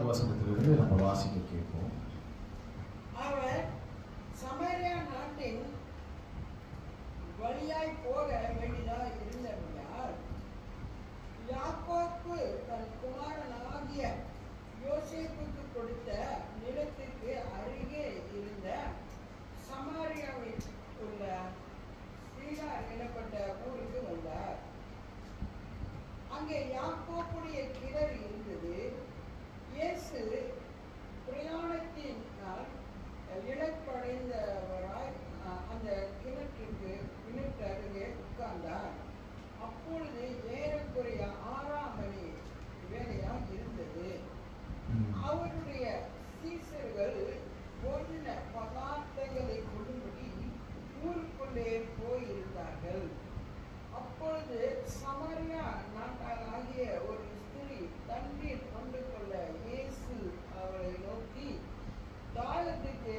வசனத்திலிருந்து நம்ம வாசிக்க கேட்போம். அவர் சமாரியா நாட்டின் வழியாய் போக வேண்டியதாக இருந்தபடியால் யாக்கோப்பு தன் குமாரனாகிய யோசேப்புக்கு கொடுத்த நிலத்துக்கு அருகே இருந்த சமாரியாவில் உள்ள சீகார் எனப்பட்ட ஊருக்கு வந்தார். அங்கே யாக்கோப்புடைய கிணறு இருந்தது. இயேசு பிரயாணத்தினால் இழப்படைந்தவராய் அந்த கிணற்று அருகே உட்கார்ந்தார். அப்பொழுது ஏறக்குறைய 6ஆம் மணி வேலையாய் இருந்தது. அவருடைய சீசர்கள் போதின பதார்த்தங்களை கொள்ளும்படி ஊருக்குள்ளே போயிருந்தார்கள். அப்பொழுது சமாரியா நாட்டாளாகிய ஒரு ஸ்திரீ தண்ணீர் கொண்டு கொள்ள இயேசு அவளை நோக்கி, தாகத்துக்கு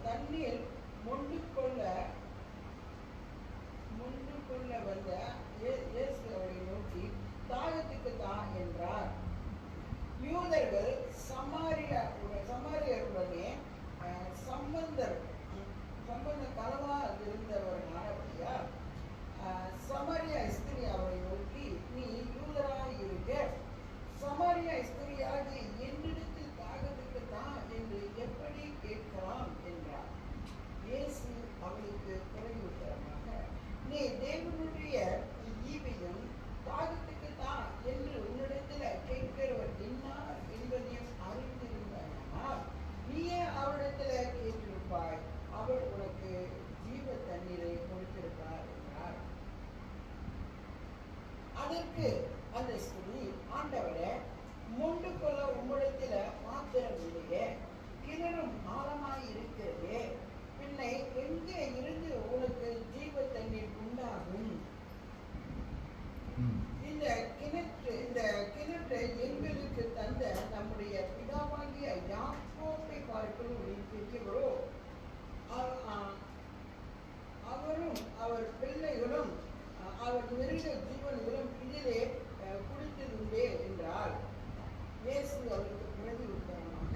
தண்ணீர் மொண்டு கொள்ள வந்த இயேசு அவளை நோக்கி, தாகத்துக்கு தான் என்றார். யூதர்கள் சமாரியருடனே சம்பந்த கலவா இருந்தவர்களானபடியா சமாரியா ஸ்திரீ அவரை நோக்கி, நீ யூதராய் இருக்க சமாரியா ஸ்திரீயாகி என்னிடத்தில் தாகத்துக்கு தான் என்று எப்படி கேட்கலாம் என்றார். இயேசு அவளுக்கு பிரதியுத்தரமாக, நீ தேவனுடைய ஈவையும் தாகத்துக்கு தான் என்று உன்னிடத்தில் கேட்கிறவர் என்னார் என்பதையும் அறிந்திருந்தானால் நீயே அவரிடத்தில் கேட்டிருப்பாய், அவர் உனக்கு ஜீவ தண்ணீரை கொடுத்திருப்பார் என்றார். அதற்கு அந்த ஸ்திரீ, ஆண்டவரே, மொண்டு கொள்ள உம்மிடத்தில் மாத்திரம் இல்லையே, கிணறும் ஆழமாய் இருக்கிறதே, பின்னை எங்கே இருந்து உனக்கு ஜீவ தண்ணீர் உண்டாகும்? இந்த கிணற்றை எங்களுக்கு தந்த நம்முடைய பிதாவாகிய யாக்கோபை பார்க்கிறோம் நீ கேட்கிறோ? அவரும் அவர் பிள்ளைகளும் அவர் மிருக ஜீவன்களும் இதிலே குடித்ததுண்டே என்றால், இயேசு அவருக்கு பிரதியுத்தரமாக,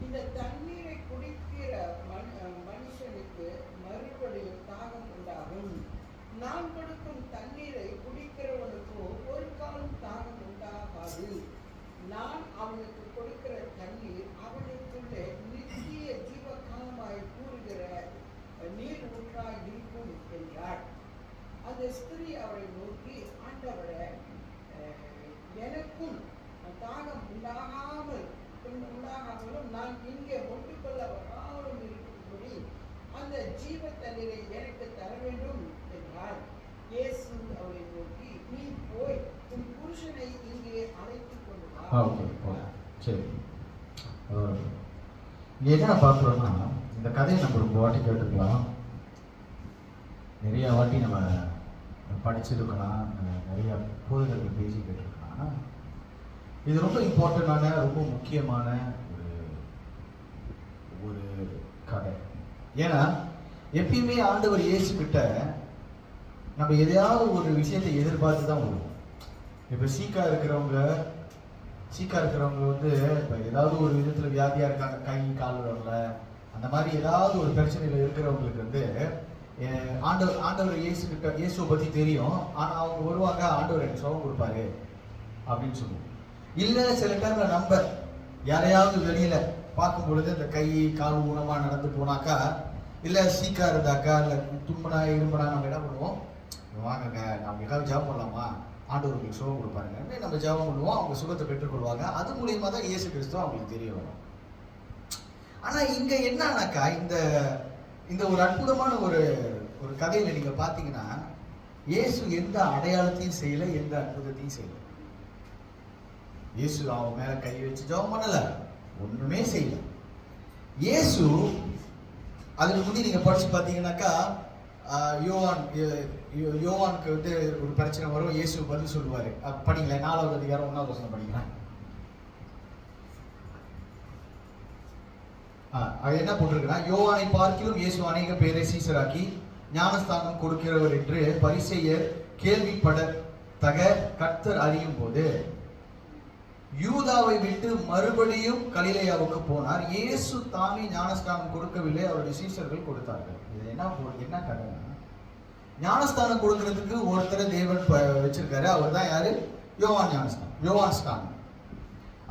இந்த தண்ணீரை குடிக்கிற மனுஷனுக்கு மறுபடியும் தாகம் உண்டாகும். நான் கொடுக்கும் தண்ணீரை குடிக்கிறவனுக்கு ஒரு காலம் தாகம் உண்டாகாது. நான் அவனுக்கு கொடுக்கிற தண்ணீர் அவனுக்குள்ளே நித்திய ஜீவகாலமாய் கூறுகிற நீர் ஊற்றாய் இருக்கும் என்றார். அந்த ஸ்திரீ அவரை நோக்கி, ஆண்டவரே, எனக்கும் தாகம் உண்டாகாமலும் நான் இங்கே மொண்டு கொள்ள வராமலும் இருக்கும்படி அந்த ஜீவ தண்ணீரை எனக்கு தர வேண்டும் என்றார். இயேசு அவரை நோக்கி, நீ போய் உன் புருஷனை இங்கே அழைத்துக் கொண்டு வா. சரி, இங்கே என்ன பார்க்குறோம்னா, இந்த கதையை நம்ம ரொம்ப வாட்டி கேட்டுக்கலாம், நிறைய வாட்டி நம்ம படிச்சிருக்கலாம், நிறைய போதகர்கள் பேசி கேட்டிருக்கலாம். இது ரொம்ப இம்பார்ட்டண்டான, ரொம்ப முக்கியமான ஒரு கதை. ஏன்னா எப்பயுமே ஆண்டவர் இயேசு கிட்ட நம்ம எதையாவது ஒரு விஷயத்தை எதிர்பார்த்து தான் வருவோம். இப்போ சீக்கா இருக்கிறவங்க வந்து இப்போ ஏதாவது ஒரு விதத்தில் வியாதியாக இருக்காங்க, கை கால் வரல, அந்த மாதிரி ஏதாவது ஒரு பிரச்சனையில் இருக்கிறவங்களுக்கு வந்து ஆண்டவர் இயேசுவை பற்றி தெரியும். ஆனால் அவங்க வருவாங்க, ஆண்டவர் எனக்கு சுகம் கொடுப்பாரு அப்படின்னு சொல்லுவோம். இல்லை சில டைமில் நம்ம யாரையாவது வெளியில் பார்க்கும் பொழுது இந்த கை கால் ஊனமாக நடந்து போனாக்கா, இல்லை சீக்கா இருந்தாக்கா, இல்லை தும்பனா இரும்பனா, நம்ம என்ன பண்ணுவோம், வாங்கங்க நம்ம ஏதாவது ஜாப் பண்ணலாமா, ஆண்டவர்களுக்கு சுகம் கொடுப்பாருங்க, நம்ம ஜாபம் பண்ணுவோம், அவங்க சுகத்தை பெற்றுக்கொள்வாங்க. அது மூலியமாக தான் இயேசு கிறிஸ்துவ அவங்களுக்கு தெரிய வரும். ஆனால் இங்கே என்னன்னாக்கா, இந்த ஒரு அற்புதமான ஒரு கதையில் நீங்கள் பார்த்தீங்கன்னா, இயேசு எந்த அடையாளத்தையும் செய்யலை, எந்த அற்புதத்தையும் செய்யலை. இயேசு அவன் மேலே கை வச்சு ஜெபம் பண்ணலை, ஒன்றுமே செய்யல. இயேசு அதுக்கு முந்தி நீங்கள் படித்து பார்த்தீங்கன்னாக்கா, யோவானுக்கு வந்து ஒரு பிரச்சனை வரும், இயேசு பதில் சொல்லுவார். படிங்களேன், 4வது அதிகாரம் 1வது வசனம் படிக்கிறேன். அது என்ன போட்டிருக்குன்னா, யோவானை பார்க்கிலும் இயேசு அநேக பேரை சீசராக்கி ஞானஸ்தானம் கொடுக்கிறவர் என்று பரிசேயர் கேள்விப்படத்தக கர்த்தர் அறியும் போது யூதாவை விட்டு மறுபடியும் கலிலேயாவுக்கு போனார். இயேசு தாமே ஞானஸ்தானம் கொடுக்கவில்லை, அவருடைய சீஷர்கள் கொடுத்தார்கள். இது என்ன கதை? ஞானஸ்தானம் கொடுக்கறதுக்கு ஒருத்தர் தேவன் வச்சிருக்காரு. அவர் தான் யாரு? யோவான் ஸ்தானம்.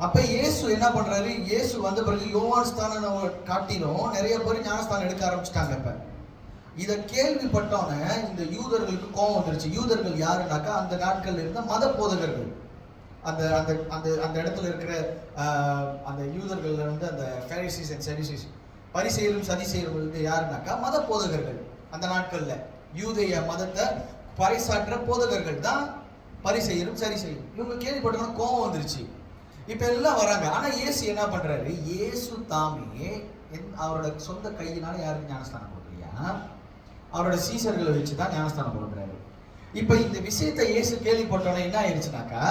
அப்ப இயேசு என்ன பண்றாரு? இயேசு வந்த பிறகு யோவான் ஸ்தானம் காட்டிலும் நிறைய பேர் ஞானஸ்தானம் எடுக்க ஆரம்பிச்சிட்டாங்க. இப்ப இதை கேள்விப்பட்டோன்னே இந்த யூதர்களுக்கு கோபம் வந்துருச்சு. யூதர்கள் யாருன்னாக்கா அந்த நாட்கள்ல இருந்த மத போதகர்கள். அந்த அந்த அந்த அந்த இடத்துல இருக்கிற அந்த யூதர்கள் வந்து அந்த ஃபரிசீஸ் அண்ட் சதுசீஸ், பரிசேயரும் சதிசேயரும் வந்து யாருன்னாக்கா மத போதகர்கள். அந்த நாட்கள்ல யூதேய மதத்தை பறைசாற்ற போதகர்கள் தான் பரிசேயரும் சரிசேயரும். இவங்க கேள்விப்பட்டோன்னா கோபம் வந்துருச்சு. இப்ப எல்லாம் வராங்க. ஆனா இயேசு என்ன பண்றாரு? இயேசு தாமே அவரோட சொந்த கையினால யாருக்கு ஞானஸ்தானம் கொடுக்கலையா? அவரோட சீசர்களை வச்சுதான் ஞானஸ்தானம் கொடுக்குறாரு. இப்ப இந்த விஷயத்தை இயேசு கேள்விப்பட்டோன்னே என்ன ஆயிடுச்சுனாக்கா,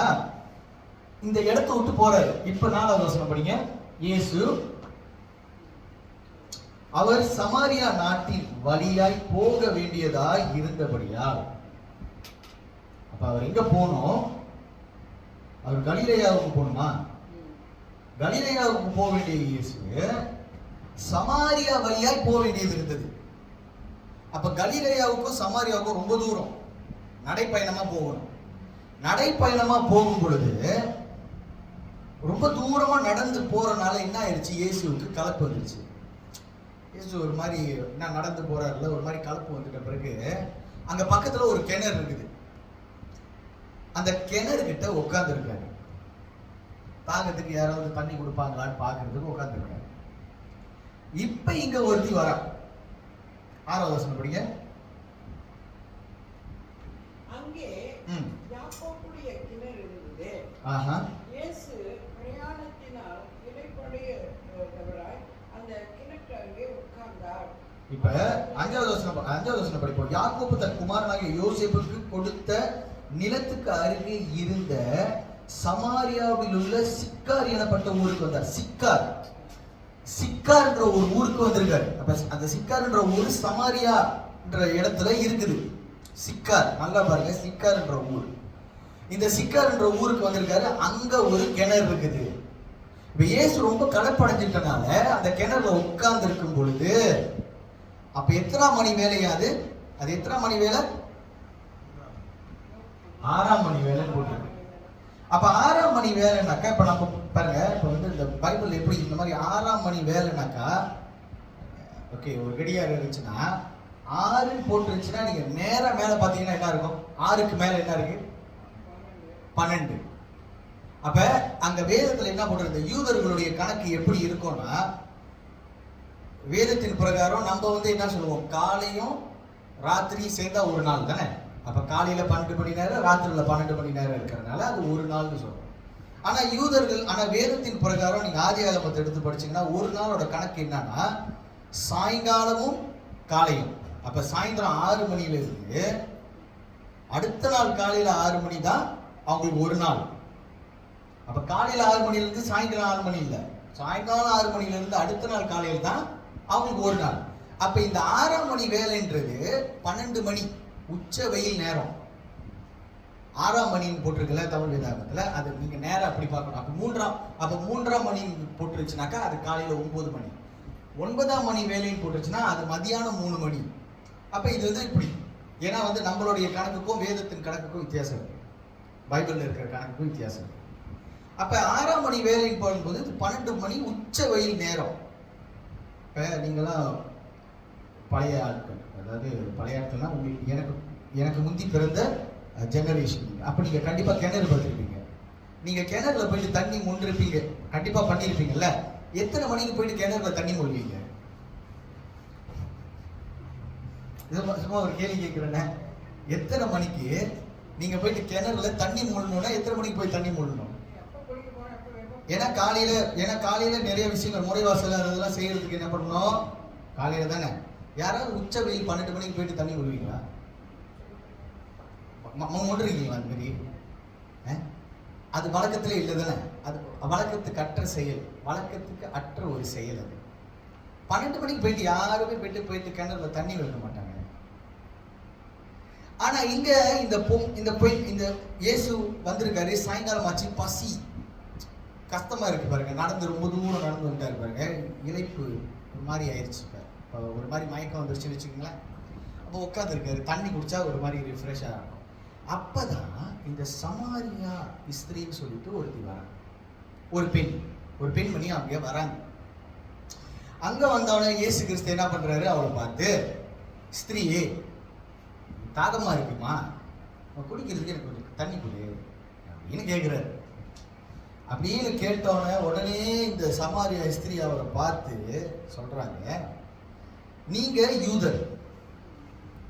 இந்த இடத்தை விட்டு போறாரு. இப்ப 4வது வசனம் படிங்க. இயேசு அவர் சமாரியா நாட்டின் வழியாய் போக வேண்டியதாய் இருந்தபடியால், அப்ப அவர் எங்க போனோம்? அவர் கலிலேயாவுக்கு போகணுமா? கலிலேயாவுக்கு போக வேண்டிய இயேசு சமாரியா வழியாய் போக வேண்டியது இருந்தது. அப்ப கலிலேயாவுக்கும் சமாரியாவுக்கும் ரொம்ப தூரம், நடைப்பயணமா போகணும். நடைப்பயணமா போகும் பொழுது ரொம்ப தூரமா நடந்து போறனால என்ன ஆயிடுச்சு? இயேசுவுக்கு கலப்பு வந்துருச்சு. இயேசு ஒரு மாதிரி என்ன நடந்து போறாருல, ஒரு மாதிரி கலப்பு வந்துட்ட பிறகு அங்க பக்கத்துல ஒரு கிணறு இருக்குது. அந்த கிணறு கிட்ட உட்கார்ந்து இருக்காரு. தாகத்துக்கு யாராவது தண்ணி கொடுப்பாங்களான்னு பாக்குறதுக்கு உட்கார்ந்து இருக்காரு. இப்ப இங்க ஒருத்தி வரா. 6வது வசனம் படிங்க. அங்கே யாக்கோபுடைய கிணறு இருந்தது. இயேசு பிரயாணத்தினால் இளைப்படையவராய் அந்த கிணற்று அருகே உட்கார்ந்தார். இப்ப 5வது வசனம் படிப்போம். யாக்கோபு தன் குமாரனாகிய யோசேப்புக்கு கொடுத்த நிலத்துக்கு அருகே இருந்த சமாரியாவில் உள்ள சிக்கார் எனப்பட்ட ஊருக்கு வந்தார். சிக்கார் என்ற ஒரு ஊருக்கு வந்திருக்காரு. அப்ப அந்த சிக்கார் என்ற ஊர் சமாரியா என்ற இடத்துல இருக்குது. சிக்கார், நல்லா பாருங்க, சிக்கார் என்ற ஊர். இந்த சிக்கார் என்ற ஊருக்கு வந்திருக்காரு. அங்க ஒரு கிணறு இருக்குது. இப்ப இயேசு ரொம்ப கலப்படைஞ்சிட்டனால அந்த கிணறுல உட்கார்ந்து இருக்கும் பொழுது, அப்ப எத்தனாம் மணி வேலையாது? அது எத்தனாம் மணி வேலை? 6ஆம் மணி வேலைன்னு போட்டு. அப்ப 6ஆம் மணி வேலைனாக்கா, இப்ப நம்ம பாருங்க, இப்ப வந்து இந்த பைபிள் எப்படி இந்த மாதிரி 6ஆம் மணி வேலைனாக்கா, ஓகே, ஒரு கடியாரம் இருந்துச்சுன்னா 6 போட்டுருச்சுன்னா நீங்க நேரா மேல பாத்தீங்கன்னா என்ன இருக்கும்? 6க்கு மேல என்ன இருக்கு? 12. அப்ப அங்க வேதத்துல என்ன போட்டிருக்கு? யூதர்களுடைய கணக்கு எப்படி இருக்கும்னா, வேதத்தின் பிரகாரம் நம்ம வந்து என்ன சொல்லுவோம்? காலையும் ராத்திரியும் சேர்ந்தா ஒரு நாள் தானே. அப்ப காலையில 12 மணி நேரம், ராத்திரில 12 மணி நேரம் இருக்கிறதுனால அது ஒரு நாள்னு சொல்றோம். ஆனா வேதத்தின் பிரகாரம் நீங்க ஆதியாகமத்தை எடுத்து படிச்சீங்கன்னா ஒரு நாளோட கணக்கு என்னன்னா சாயங்காலமும் காலையும். அப்ப சாயந்தரம் 6 மணில இருந்து அடுத்த நாள் காலையில 6 மணி தான் அவங்களுக்கு ஒரு நாள். அப்ப காலையில 6 மணில இருந்து சாயங்காலம் 6 மணி இல்ல, சாயங்காலம் 6 மணில இருந்து அடுத்த நாள் காலையில தான் அவங்களுக்கு ஒரு நாள். அப்ப இந்த 6ஆம் மணி வேலைன்றது 12 மணி உச்ச வெயில் நேரம். 6ஆம் மணின்னு போட்டிருக்கல தமிழ் வேதாகமத்துல, அது நீங்க நேரம் அப்படி பார்க்கணும். அப்ப 3ஆம் மணி போட்டுருச்சுனாக்கா அது காலையில 9 மணி. 9ஆம் மணி வேலைன்னு போட்டுருச்சுன்னா அது மதியானம் 3 மணி. அப்ப இது வந்து இப்படி, ஏன்னா வந்து நம்மளுடைய கணக்குக்கும் வேதத்தின் கணக்குக்கும் வித்தியாசம் இருக்கு, பைபிள்ல இருக்கிற கணக்குக்கும் வித்தியாசம் இருக்கு. அப்ப 6ஆம் மணி வேலைன்னு போடும்போது 12 மணி உச்ச வெயில் நேரம். இப்ப நீங்களாம் பழைய ஆட்கள், அதாவது பழைய ஆட்கள்னா எனக்கு முந்தி பிறந்த ஜெனரேஷன். அப்ப நீங்க கண்டிப்பா கிணறு பார்த்துருப்பீங்க. நீங்க கிணறுல போயிட்டு தண்ணி முன்னிருப்பீங்க, கண்டிப்பா பண்ணிருப்பீங்கல்ல. எத்தனை மணிக்கு போயிட்டு கிணறுல தண்ணி மொழிவீங்க? சும்மா ஒரு கேள்வி கேட்கிறேன்னு, எத்தனை மணிக்கு நீங்க போயிட்டு கிணறுல தண்ணி மூடணும்னா எத்தனை மணிக்கு போய் தண்ணி மூடணும்? ஏன்னா காலையில நிறைய விஷயங்கள் முறைவாசல் அதெல்லாம் செய்யறதுக்கு என்ன பண்ணணும்? காலையில தானே. யாராவது உச்ச வெயில் 12 மணிக்கு போயிட்டு தண்ணி விடுவீங்களா? மூடுறீங்களா? அந்த மாதிரி அது வழக்கத்திலே இல்லை தானே. அது வழக்கத்துக்கு அற்ற செயல், வழக்கத்துக்கு அற்ற ஒரு செயல். அது 12 மணிக்கு போயிட்டு யாருமே போயிட்டு கிணறுல தண்ணி வைக்க மாட்டாங்க. ஆனா இங்க இந்த இயேசு வந்திருக்காரு, சாயங்காலம் ஆச்சு, பசி. கஷ்டமா இருக்கு பாருங்க, நடந்து ரொம்ப தூரம் நடந்து வந்துட்டாரு பாருங்க, இளைப்பு ஒரு மாதிரி ஆயிடுச்சு. இப்போ ஒரு மாதிரி மயக்கம் வந்துருச்சுன்னு வச்சுக்கோங்களேன். அப்போ உட்காந்துருக்காரு, தண்ணி குடிச்சா ஒரு மாதிரி ரிஃப்ரெஷ் ஆகும். அப்பதான் இந்த சமாரியா ஸ்திரீன்னு சொல்லிட்டு ஒருத்தி வராங்க, ஒரு பெண்மணி அங்கே வராங்க. அங்க வந்தவனே இயேசு கிறிஸ்து என்ன பண்றாரு, அவளை பார்த்து, ஸ்திரீயே தாகமா இருக்குமா, குடிக்கிறதுக்கு எனக்கு கொஞ்சம் தண்ணி கொடு அப்படின்னு கேட்கிறாரு. அப்படின்னு கேட்டோன்னே உடனே இந்த சமாரியா ஸ்திரீ அவரை பார்த்து சொல்றாங்க, நீங்க யூதர்,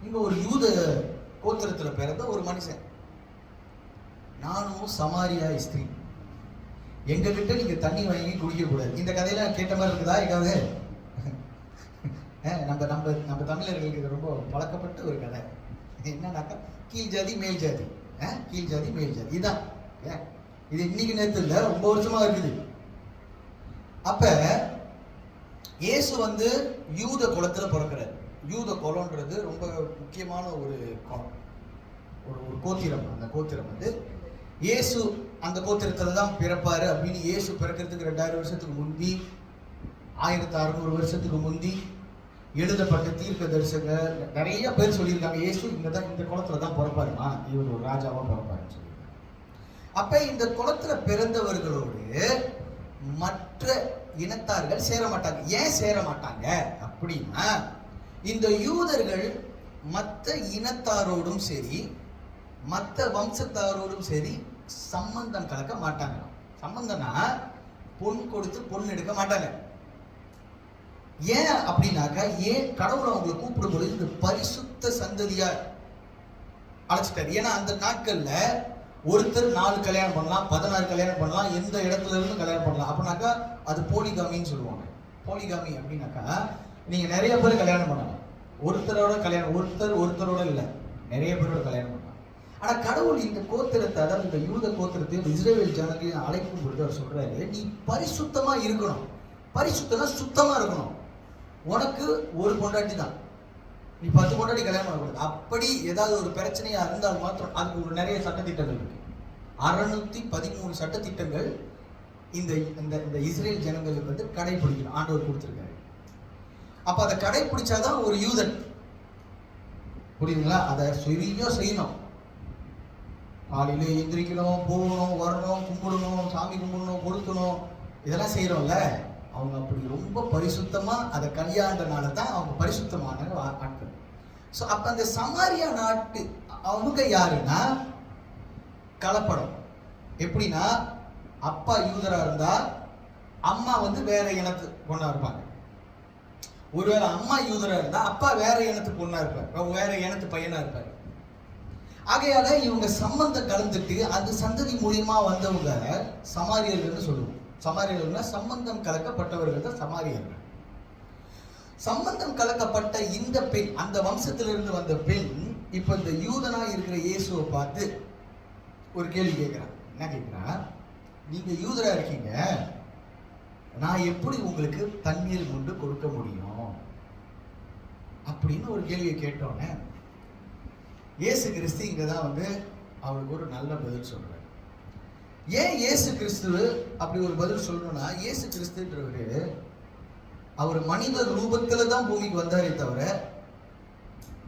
நீங்க ஒரு யூத கோத்திரத்துல பிறந்த ஒரு மனுஷன், நானும் சமாரியா ஸ்திரீ, எங்க கிட்ட நீங்க தண்ணி வாங்கி குடிக்க கூடாது. இந்த கதையெல்லாம் கேட்ட மாதிரி இருக்குதா எங்காவது? நம்ம தமிழர்களுக்கு இது ரொம்ப பழக்கப்பட்ட ஒரு கதை. என்னன்னாக்கா கீழ் ஜாதி மேல் ஜாதி, கீழ் ஜாதி மேல் ஜாதி, இதான். இது இன்னைக்கு நேரத்துல இல்ல, ரொம்ப வருஷமா இருக்குது. அப்ப இயேசு வந்து யூத குலத்துல பிறக்கிறார். யூத குலம்ன்றது ரொம்ப முக்கியமான ஒரு குலம், ஒரு கோத்திரம். அந்த கோத்திரம் வந்து இயேசு அந்த கோத்திரத்துல தான் பிறப்பாரு அப்படின்னு இயேசு பிறக்கிறதுக்கு 2000 வருஷத்துக்கு முந்தி, 1600 வருஷத்துக்கு முந்தி எழுதப்பட்ட தீர்க்க தரிசன நிறைய பேர் சொல்லியிருக்காங்க, இயேசு இந்த குளத்துல தான் பிறப்பாருமா, இவர் ஒரு ராஜாவா பிறப்பாருன்னு சொல்லியிருக்காங்க. அப்ப இந்த குளத்துல பிறந்தவர்களோடு மற்ற இனத்தார்கள் சேர மாட்டாங்க. ஏன் சேர மாட்டாங்க அப்படின்னா, இந்த யூதர்கள் மற்ற இனத்தாரோடும் சரி மற்ற வம்சத்தாரோடும் சரி சம்பந்தம் கலக்க மாட்டாங்க. சம்பந்தம்னா பொன் கொடுத்து பொன் எடுக்க மாட்டாங்க. ஏன் அப்படின்னாக்கா, ஏன் கடவுளை அவங்களை கூப்பிடும் பொழுது இந்த பரிசுத்த சந்ததியா அழைச்சிட்டாரு. ஏன்னா அந்த நாட்கள்ல ஒருத்தர் 4 கல்யாணம் பண்ணலாம், 16 கல்யாணம் பண்ணலாம், எந்த இடத்துல இருந்து கல்யாணம் பண்ணலாம். அப்படின்னாக்கா அது போலிகாமின்னு சொல்லுவாங்க. போலிகாமி அப்படின்னாக்கா நீங்க நிறைய பேர் கல்யாணம் பண்ணலாம், ஒருத்தரோட கல்யாணம், ஒருத்தரோட இல்லை, நிறைய பேரோட கல்யாணம் பண்ணலாம். ஆனா கடவுள் இந்த கோத்திரத்தை, அதாவது இந்த யூத கோத்திரத்தையும் இஸ்ரவேல் ஜனங்களையும் அழைக்கும் பொழுது அவர் சொல்றாரு, நீ பரிசுத்தமா இருக்கணும். பரிசுத்தமா சுத்தமா இருக்கணும். உனக்கு ஒரு பொண்டாட்டி தான், நீ 10 பொண்டாட்டி கல்யாணம் பண்ணக்கூடாது. அப்படி ஏதாவது ஒரு பிரச்சனையா இருந்தால் மாத்திரம் அதுக்கு ஒரு நிறைய சட்டத்திட்டங்கள் இருக்கு. 613 சட்டத்திட்டங்கள் இந்த இந்த இஸ்ரேல் ஜனங்களுக்கு வந்து கடைபிடிக்கணும், ஆண்டவர் கொடுத்திருக்காரு. அப்ப அதை கடைபிடிச்சாதான் ஒரு யூதன், புரியுதுங்களா? அதை சரியா செய்யணும். காலையில எந்திரிக்கணும், போகணும், வரணும், கும்பிடணும், சாமி கும்பிடணும், கொடுக்கணும், இதெல்லாம் செய்யறோம்ல. அவங்க அப்படி ரொம்ப பரிசுத்தமா அதை கையாண்டனால தான் அவங்க பரிசுத்தமான ஆட்கள். ஸோ அப்ப அந்த சமாரியா நாட்டு அவங்க யாருன்னா கலப்படம். எப்படின்னா, அப்பா யூதரா இருந்தா அம்மா வந்து வேற இனத்து பொண்ணா இருப்பாங்க. ஒருவேளை அம்மா யூதரா இருந்தா அப்பா வேற இனத்து பொண்ணா இருப்பார், வேற இனத்து பையனா இருப்பாரு. ஆகையால இவங்க சம்பந்தம் கலந்துட்டு அந்த சந்ததி மூலியமா வந்தவங்க சமாரியர்கள்னு சொல்லுவோம். சமாரியர்கள்னா சம்பந்தம் கலக்கப்பட்டவர்கள் தான் சமாரியர்கள். சம்பந்தம் கலக்கப்பட்ட இந்த பெண், அந்த வம்சத்திலிருந்து வந்த பெண், இப்ப இந்த யூதனா இருக்கிற இயேசுவை பார்த்து ஒரு கேள்வி கேட்கிறான். என்ன கேட்கிறா, நீங்க யூதரா இருக்கீங்க, நான் எப்படி உங்களுக்கு தண்ணீர் கொண்டு கொடுக்க முடியும் அப்படின்னு ஒரு கேள்வியை கேட்டோன்னே இயேசு கிறிஸ்து இங்கதான் வந்து அவளுக்கு ஒரு நல்ல பதில் சொல்றாரு. ஏன் இயேசு கிறிஸ்து அப்படி ஒரு பதில் சொல்லணும்னா, இயேசு கிறிஸ்துன்றவரு அவர் மனித ரூபத்துல தான் பூமிக்கு வந்தாரே தவிர,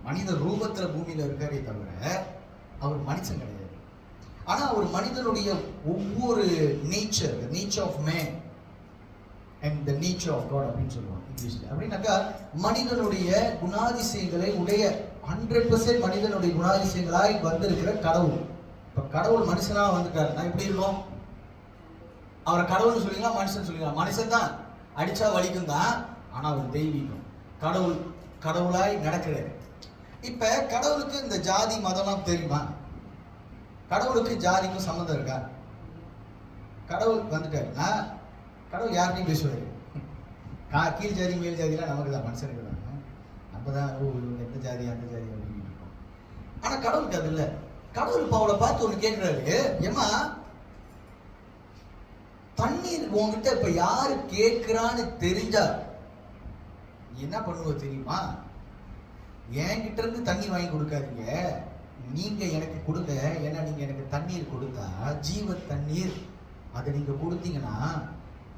மனித ரூபத்துல பூமியில இருக்காரே தவிர அவர் மனுஷன் கிடையாது. ஆனா அவர் மனிதனுடைய ஒவ்வொரு nature of man and the nature of God அப்படின்னு சொல்லுவாங்க இங்கிலீஷ்ல. அப்படின்னாக்கா மனிதனுடைய குணாதிசயங்களை உடைய 100% மனிதனுடைய குணாதிசயங்களாய் வந்திருக்கிற கடவுள். இப்ப கடவுள் மனுஷனா வந்துட்டாருன்னா எப்படி இருக்கும்? அவரை கடவுள்னு சொல்லிக்கலாம், மனுஷன் சொல்லிக்கலாம். மனுஷன் தான், அடிச்சா வலிக்கும் தான், ஆனா அவர் தெய்வீகம், கடவுளாய் நடக்கிறாரு. இப்ப கடவுளுக்கு இந்த ஜாதி மதம்லாம் தெரியுமா? கடவுளுக்கு ஜாதிக்கும் சம்மந்தம் இருக்கா? கடவுள் வந்துட்டாருன்னா கடவுள் யார்கிட்டையும் பேசுவாரு. கீழ் ஜாதி மேல் ஜாதிலாம் நமக்கு தான், மனுஷனுக்கு தான். நம்ம தான் எந்த ஜாதி அந்த ஜாதி அப்படின்னு இருக்கோம். ஆனா கடவுளுக்கு அது இல்லை. கடவுள் இப்ப அவளை பார்த்து ஒண்ணு கேட்கிறாரு, ஏமா தண்ணீர் உங்ககிட்ட இப்ப யாரு கேட்கிறான்னு தெரிஞ்சா என்ன பண்ணுவ தெரியுமா? என்கிட்ட இருந்து தண்ணி வாங்கி கொடுக்காதீங்க, நீங்க எனக்கு கொடுங்க. ஏன்னா நீங்க எனக்கு தண்ணீர் கொடுத்தா ஜீவ தண்ணீர் அதை நீங்க கொடுத்தீங்கன்னா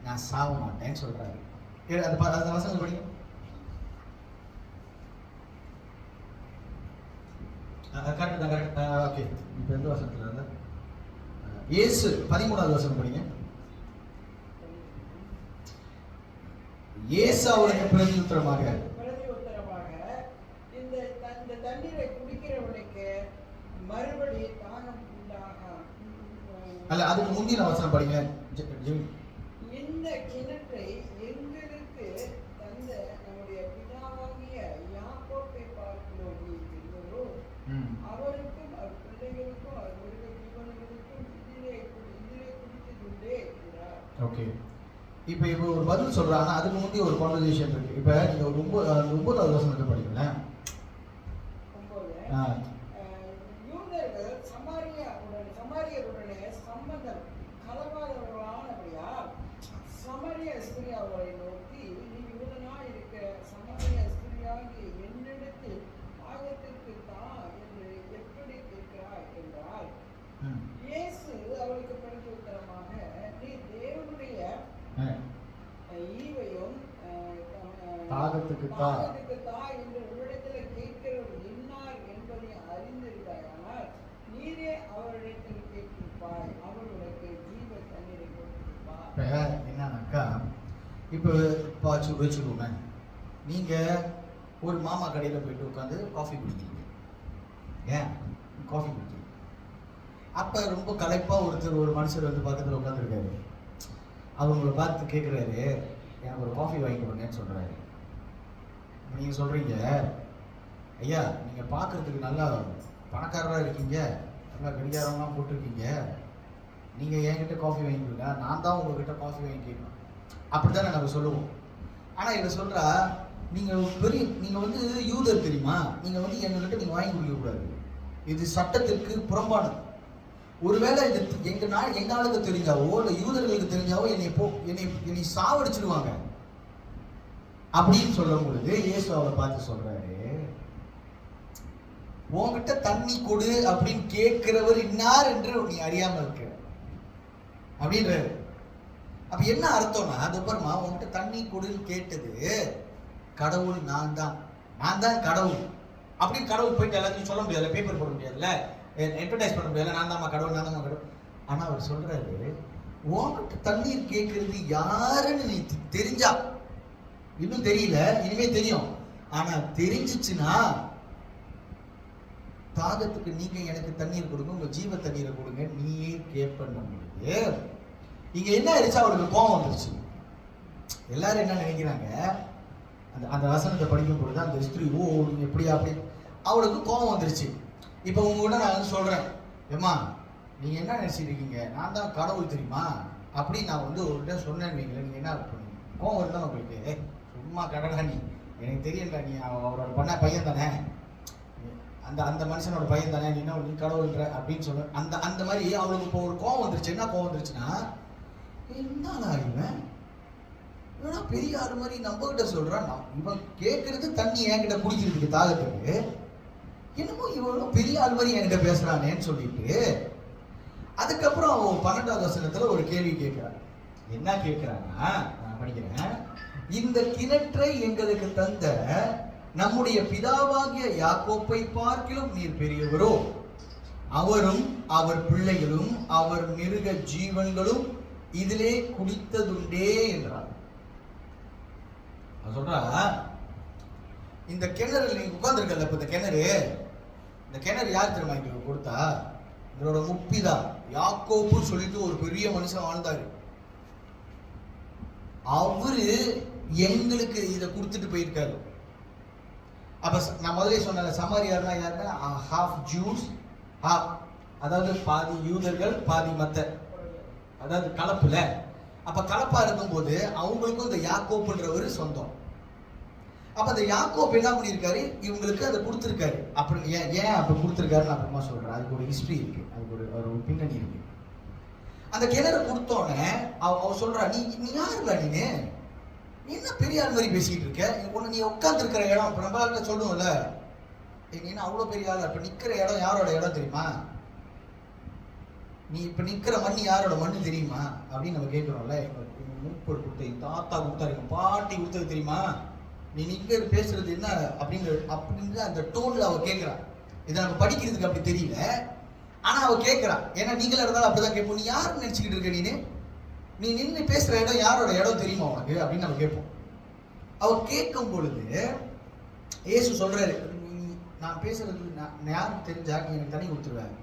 நான் சாக மாட்டேன்னு சொல்றாரு. அந்த வசனம் படிங்க. கரெக்ட். ஓகே, இப்போ எந்த வசனத்துல இருந்தா இயேசு 13வது வசனம் படிங்க. இயேசு அவருக்கு பிரதியுத்தரமாக இந்த தண்ணீரை குடிக்கிறவனுக்கு மறுபடி தாகம் உண்டாகும். அல்ல, அதுக்கு முந்தின வசனம் படிங்க. இந்த கிணற்றை எங்களுக்கு தந்த நம்முடைய பிதாவாகிய யாக்கோபை பார்க்கிறோம் நீ பெரியவரோ, அவருக்கும் அவர் பிள்ளைகளுக்கும் அவர் மிருக ஜீவன்களுக்கும் இதிலே குடித்ததுண்டே என்றார். ஓகே, இப்போ ஒரு பதில் சொல்றாங்க. அதுக்கு முந்தி ஒரு கான்வர்சேஷன் இருக்கு. இப்போ நீங்க ஒரு 9வது வசனத்தை படிங்களேன். யூதர்கள் சமாரியருடனே சம்பந்தம் கலவாதவர்களானபடியால் சமாரிய ஸ்திரீ அவரை நோக்கி, நீ யூதனாய் இருக்க சமாரிய ஸ்திரீயாகிய என்னிடத்தில் ஆயத்திற்கு தா என்று எப்படி கேட்கிறாய் என்றால், இயேசு அவளுக்கு பிரதியுத்தரமாக, நீ தேவனுடைய ஈவையும் தாகத்துக்கு தா என்று உன்னிடத்தில் கேட்கிறவர் என்னார் என்பதை அறிந்திருந்தாயானால் நீரே அவரிடத்தில் கேட்டிருப்பாய், அவர் உனக்கு ஜீவ தண்ணீரை கொடுத்திருப்பார். இப்போ என்னன்னாக்கா, இப்போ வச்சுக்கோங்க, நீங்க ஒரு மாமா கடையில் போயிட்டு உட்காந்து காஃபி குடிக்கிறீங்க. காஃபி குடிக்கிறீங்க. அப்போ ரொம்ப களைப்பாக ஒரு மனுஷர் வந்து பக்கத்தில் உட்காந்துருக்காரு. அவங்கள பார்த்து கேட்குறாரு, எனக்கு ஒரு காஃபி வாங்கி கொடுங்கன்னு சொல்கிறாரு. நீங்கள் சொல்கிறீங்க, ஐயா நீங்கள் பார்க்குறதுக்கு நல்லா பணக்காரராக இருக்கீங்க, நல்லா கடிகாரம்லாம் போட்டிருக்கீங்க, நீங்கள் என்கிட்ட காஃபி வாங்கி கொடுங்க, நான் தான் உங்ககிட்ட காஃபி வாங்கி கேட்கணும், அப்படி தானே நம்ம சொல்லுவோம். ஆனால் இதை சொல்கிறா, நீங்கள் வந்து யூதர் தெரியுமா, நீங்கள் வந்து எங்ககிட்ட நீங்கள் வாங்கி கொடுக்கக்கூடாது, இது சட்டத்திற்கு புறம்பானது. ஒருவேளை இது எங்க ஆளுக்கு தெரிஞ்சாவோ இல்லை யூதர்களுக்கு தெரிஞ்சாவோ என்னை சாவடிச்சிடுவாங்க அப்படின்னு சொல்லும் பொழுது இயேசு அவரை பார்த்து சொல்றாரு, உன்கிட்ட தண்ணி கொடு அப்படின்னு கேட்கிறவர் இன்னார் என்று நீ அறியாம இருக்க அப்படின்றாரு. அப்ப என்ன அர்த்தம்னா, அதுக்கப்புறமா உன்கிட்ட தண்ணி கொடுன்னு கேட்டது கடவுள் நான் தான் கடவுள் அப்படின்னு கடவுள் போயிட்டு எல்லாத்தையும் சொல்ல முடியாதுல்ல, பேப்பர் போட முடியாதுல்ல, அட்வர்டைஸ் பண்ண முடியல, நான் தான் கடவுள். ஆனா அவர் சொல்றாரு, உன்கிட்ட தண்ணீர் கேட்கறது யாருன்னு நீ தெரிஞ்சா, இன்னும் தெரியல, இனிமே தெரியும், ஆனா தெரிஞ்சிச்சுன்னா தாகத்துக்கு நீங்க எனக்கு தண்ணீர் கொடுங்க, உங்க ஜீவ தண்ணீரை கொடுங்க நீயே கேட்பேன் பொழுது இங்க என்ன ஆயிடுச்சு, அவருக்கு கோபம் வந்துருச்சு. எல்லாரும் என்ன நினைக்கிறாங்க, அந்த வசனத்தை படிக்கும் பொழுது அந்த ஸ்திரீ, ஓ நீங்க எப்படியா அப்படி, அவளுக்கு கோபம் வந்துருச்சு. இப்போ உங்ககிட்ட நான் வந்து சொல்கிறேன், ஏம்மா நீங்கள் என்ன நினச்சிட்டு இருக்கீங்க, நான் தான் கடவுள் தெரியுமா அப்படின்னு நான் வந்து ஒருகிட்ட சொன்னேன்னு வைங்களேன், நீங்கள் என்ன பண்ணுவீங்க? கோவம் இருந்தால் உங்களுக்கு, சும்மா கடடா நீ, எனக்கு தெரியல, நீ அவரோட பண்ண பையன் தானே, அந்த மனுஷனோட பையன் தானே, நீ கடவுள்ன்ற அப்படின்னு சொல்ல, அந்த மாதிரி அவளுக்கு இப்போ ஒரு கோவம் வந்துருச்சு. என்ன கோவம் வந்துருச்சுன்னா, என்னடா இவன் பெரிய ஆறு மாதிரி நம்மகிட்ட சொல்கிறான், இவன் கேட்கறது தண்ணி என்கிட்ட குடிக்கிறதுக்கு தாகத்துக்கு, என்னமோ இவனும் பெரிய ஆள் மாதிரி என்கிட்ட பேசுறானேன்னு சொல்லிட்டு அதுக்கப்புறம் அவன் 12வது வசனத்துல ஒரு கேள்வி கேட்கிறான். என்ன கேட்கிறான்னா, நான் படிக்கிறேன், இந்த கிணற்றை எங்களுக்கு தந்த நம்முடைய பிதாவாகிய யாக்கோப்பை பார்க்கிலும் நீர் பெரியவரோ, அவரும் அவர் பிள்ளைகளும் அவர் மிருக ஜீவன்களும் இதிலே குடித்ததுண்டே என்றார். சொல்றா, இந்த கிணறு நீங்க உட்கார்ந்துருக்கல, இப்ப இந்த கிணறு யார் தெரியுமா எங்களுக்கு கொடுத்தா? இதோட முப்பிதான் யாக்கோப்பு சொல்லிட்டு ஒரு பெரிய மனுஷன் வாழ்ந்தாரு. அவரு எங்களுக்கு இதை கொடுத்துட்டு போயிருக்காரு. அப்ப நான் முதலே சொன்ன சமாரியார்னா யாருன்னா, ஹாஃப் ஜூஸ், அதாவது பாதி யூதர்கள் பாதி மத்த, அதாவது கலப்புல. அப்ப கலப்பா இருக்கும்போது அவங்களுக்கும் இந்த யாக்கோப்புன்றவர் சொந்தம். அப்ப அந்த யாக்கோப் என்ன பண்ணியிருக்காரு, இவங்களுக்கு அதை கொடுத்துருக்காரு. அப்படி ஏன் அப்படி கொடுத்துருக்காருன்னு அப்புறமா சொல்றேன். அதுக்கு ஒரு ஹிஸ்டரி இருக்கு, அதுக்கு ஒரு பின்னணி இருக்கு. அந்த கிணறு கொடுத்தோடனே அவ சொல்றா, நீ யாருல, நீ என்ன பெரிய ஆள் மாதிரி பேசிக்கிட்டு இருக்க, நீ உட்கார்ந்து இருக்கிற இடம், இப்ப நம்ம சொல்லுவோம்ல, நீ என்ன அவ்வளவு பெரிய ஆள், இப்ப நிக்கிற இடம் யாரோட இடம் தெரியுமா? நீ இப்ப நிக்கிற மண் யாரோட மண்ணு தெரியுமா அப்படின்னு நம்ம கேட்கிறோம்ல. மூப்பர் கொடுத்த என் தாத்தா கொடுத்தாரு, எங்க பாட்டி கொடுத்தது தெரியுமா, நீ நிக்க பேசுறது என்ன அப்படிங்கிற அந்த டோன்ல அவ கேட்கிறா. இதை நம்ம படிக்கிறதுக்கு அப்படி தெரியல, ஆனா அவ கேட்கிறா. ஏன்னா நீங்களா இருந்தாலும் அப்படிதான் கேட்போம். நீ யாருன்னு நினைச்சுக்கிட்டு இருக்க, நீ நின்று பேசுற இடம் யாரோட இடம் தெரியுமா உனக்கு அப்படின்னு நம்ம கேட்போம். அவ கேட்கும் பொழுது இயேசு சொல்றாரு, நான் பேசுறது நான் யாருக்கு தெரிஞ்சா நீ எனக்கு தண்ணி கொடுத்துருவேன்,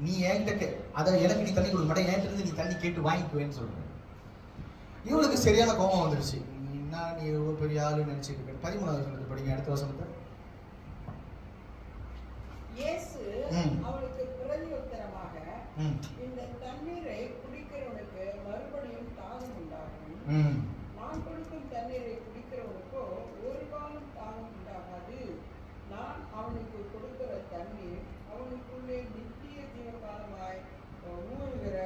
நீ என்கிட்ட அதை எனக்கு நீ தண்ணி கொடுக்க மாட்டேன், என்கிட்ட இருந்து நீ தண்ணி கேட்டு வாங்கிக்குவேன்னு சொல்றேன். இவளுக்கு சரியான கோபம் வந்துருச்சு. என்ன நீ எவ்வளவு பெரிய ஆளு நினைச்சிட்டு இருக்க. 13வது வசனத்தை படிங்க, அடுத்த வசனத்தை. இயேசு அவளுக்கு பிரதியுத்தரமாக, இந்த தண்ணீரை குடிக்கிறவனுக்கு மறுபடியும் தாகம் உண்டாகும், நான் கொடுக்கும் தண்ணீரை குடிக்கிறவனுக்கோ ஒரு காலம் தாகம் உண்டாகாது, நான் அவனுக்கு கொடுக்கிற தண்ணீர் அவனுக்குள்ளே நித்திய ஜீவகாலமாய் ஊறுகிற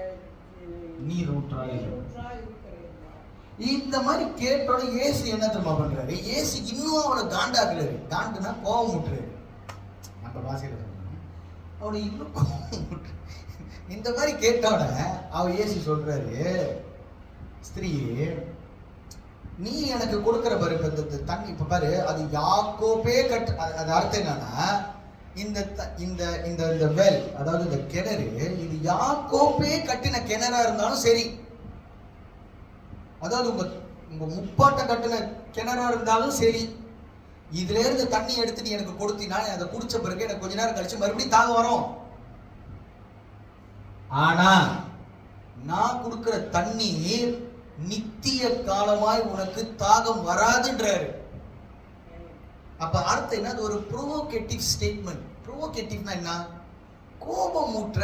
நீரூற்றாய் இருக்கிறது. இந்த மாதிரி கேட்டோட இயேசு என்ன தெரியுமா பண்றாரு, இயேசு இன்னும் அவனை காண்டாக்குறாரு. காண்டுனா கோபம் விட்டுறாரு. நம்ம வாசியில சொன்ன அவனை இன்னும் கோபம் விட்டு இந்த மாதிரி கேட்டோட அவ இயேசு சொல்றாரு, ஸ்திரீ நீ எனக்கு கொடுக்கிற பாரு இந்த தண்ணி, இப்ப பாரு அது யாக்கோபே அது அர்த்தம் என்னன்னா, இந்த இந்த இந்த இந்த வெல் அதாவது இந்த கிணறு இது யாக்கோபே கட்டின கிணறா இருந்தாலும் சரி, அதாவது உங்க முப்பாட்ட கட்டின கிணறா இருந்தாலும் சரி, இதுல இருந்து தண்ணி எடுத்து நீ எனக்கு கொடுத்தீனா அதை குடிச்ச பிறகு எனக்கு கொஞ்ச நேரம் கழிச்சு மறுபடியும் தாகம் வரும். ஆனா நான் கொடுக்கிற தண்ணீர் நித்திய காலமாய் உனக்கு தாகம் வராதுன்றாரு. அப்ப அர்த்தம் என்ன, அது ஒரு ப்ரோவோகேட்டிவ் ஸ்டேட்மெண்ட். ப்ரோவோகேட்டிவ்னா என்ன, கோபம் ஊற்ற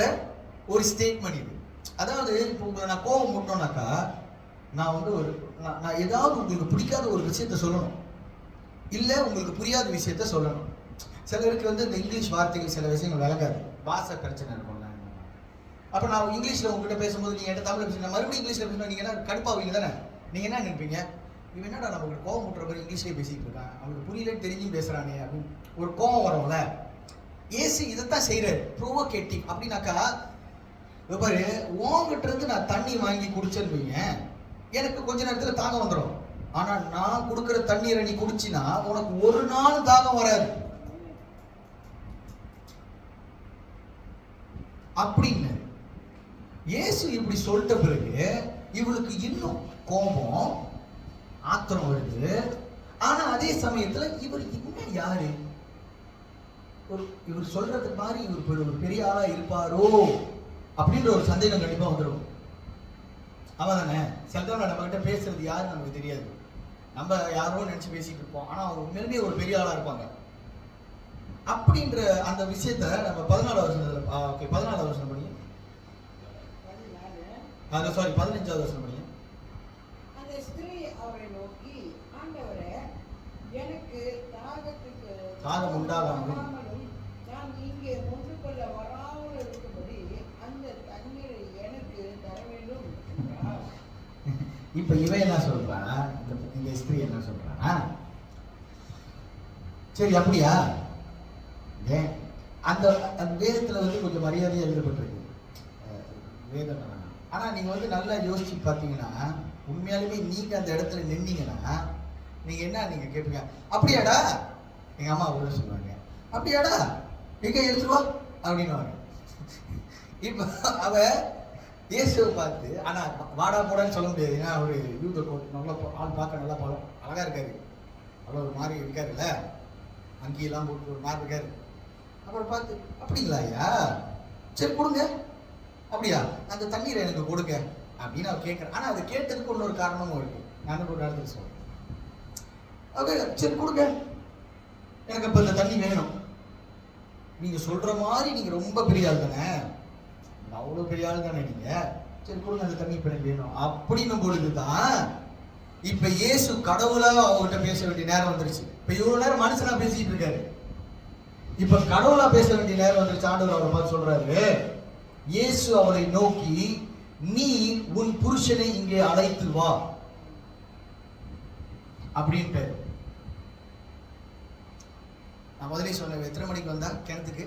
ஒரு ஸ்டேட்மெண்ட் இது. அதாவது இப்போ உங்களை நான் கோபம் ஊட்டோம்னாக்கா, நான் வந்து நான் ஏதாவது உங்களுக்கு பிடிக்காத ஒரு விஷயத்த சொல்லணும், இல்லை உங்களுக்கு புரியாத விஷயத்த சொல்லணும். சிலருக்கு வந்து இந்த இங்கிலீஷ் வார்த்தைகள் சில விஷயங்கள் விளங்காது, பாஷை பிரச்சனை இருக்கும்ல. அப்போ நான் இங்கிலீஷில் உங்ககிட்ட பேசும்போது நீங்கள் என்ன தமிழில் பேசுங்க, மறுபடியும் இங்கிலீஷில் பேசணும், நீங்கள் என்ன கடுப்பாவீங்க தானே. நீங்கள் என்ன நினைப்பீங்க, இவன் என்னடா நமக்கு கோபம் ஊட்டுற மாதிரி இங்கிலீஷ்லேயே பேசிக்கிட்டு இருக்கான், அவனுக்கு புரியலன்னு தெரிஞ்சும் பேசுகிறானே அப்படின்னு ஒரு கோபம் வரும்ல. ஏசு இதைத்தான் செய்கிறாரு, ப்ரோவோகேட்டிவ். அப்படின்னாக்கா பாரு, உங்ககிட்ட இருந்து நான் தண்ணி வாங்கி குடிச்சிருப்பீங்க, எனக்கு கொஞ்ச நேரத்தில் தாகம் வந்துடும். ஆனா நான் கொடுக்கிற தண்ணீரை நீ குடிச்சினா உனக்கு ஒரு நாள் தாகம் வராது அப்படின்னு இயேசு இப்படி சொல்லிட்ட பிறகு இவளுக்கு இன்னும் கோபம் ஆத்திரம் வருது. ஆனா அதே சமயத்துல இவர் இன்னும் யாரு, இவர் சொல்றது மாதிரி இவர் ஒரு பெரிய ஆளா இருப்பாரோ அப்படின்ற ஒரு சந்தேகம் கண்டிப்பா வந்துடும். அவன் தானே சில தடவை நம்ம கிட்ட பேசுறது யாருன்னு நமக்கு தெரியாது, நம்ம யாரோ நினைச்சு பேசிட்டு இருப்போம், ஆனா அவங்க உண்மையிலுமே ஒரு பெரிய ஆளா இருப்பாங்க அப்படின்ற அந்த விஷயத்த நம்ம 14வது வருஷம் படிங்க. சாரி 15வது வருஷம் படிங்க. அந்த ஸ்திரீ அவரை நோக்கி, ஆண்டவரே, எனக்கு தாகம் உண்டாகாமலும் நான் இங்கே ஒன்று கொள்ள வராமல் இருக்கும்படி அந்த தண்ணீரை எனக்கு தர வேண்டும் என்றார். இப்ப இவன் என்ன சொல்றான், இந்த ஸ்திரீ என்ன சொல்றான், சரி அப்படியா, அந்த வேதத்துல வந்து கொஞ்சம் மரியாதையா எழுதப்பட்டிருக்கு வேதம். ஆனா நீங்க வந்து நல்லா யோசிச்சு பாத்தீங்கன்னா, உண்மையாலுமே நீங்க அந்த இடத்துல நின்னீங்கன்னா நீங்க என்ன நீங்க கேட்பீங்க, அப்படியாடா, எங்க அம்மா கூட சொல்லுவாங்க, அப்படியாடா எங்க எடுத்துருவா அப்படின்னு. இப்ப அவ இயேசுவை பார்த்து, ஆனா வாடா போடான்னு சொல்ல முடியாது, ஏன்னா அவரு யூத கோட் நல்லா ஆள் பார்க்க நல்லா அழகா இருக்காரு, அவ்வளோ ஒரு மாதிரி இருக்காருல்ல, அங்கேயெல்லாம் போட்டு ஒரு மாதிரி இருக்காரு. அப்புறம் பார்த்து, அப்படிங்களா ஐயா, சரி கொடுங்க, அப்படியா அந்த தண்ணீரை எனக்கு கொடுங்க அப்படின்னு அவர் கேட்குறேன். ஆனால் அது கேட்டதுக்கு இன்னொரு காரணமும் இருக்கு, நான் ஒரு இடத்துக்கு சொல்றேன். ஓகே சரி கொடுங்க, எனக்கு இப்போ இந்த தண்ணி வேணும். நீங்க சொல்ற மாதிரி நீங்க ரொம்ப பெரிய ஆள் தானே, அவ்வளோ பெரிய ஆள் தானே நீங்க, சரி கொடுங்க அந்த தண்ணி இப்போ எனக்கு வேணும் அப்படின்னும் பொழுதுதான் இப்ப இயேசு கடவுளா அவங்ககிட்ட பேச வேண்டிய நேரம் வந்துருச்சு. இப்ப இவ்வளவு நேரம் மனுஷனா பேசிட்டு இருக்காரு, இப்ப கடவுளா பேச வேண்டிய நேரம் வந்துருச்சு. ஆண்டவர் அவரை பார்த்து சொல்றாரு, இயேசு அவரை நோக்கி, நீ உன் புருஷனை இங்கே அழைத்து வா அப்படின்ட்டு. நான் முதலே சொன்னேன், எத்தனை மணிக்கு வந்தா கிணத்துக்கு?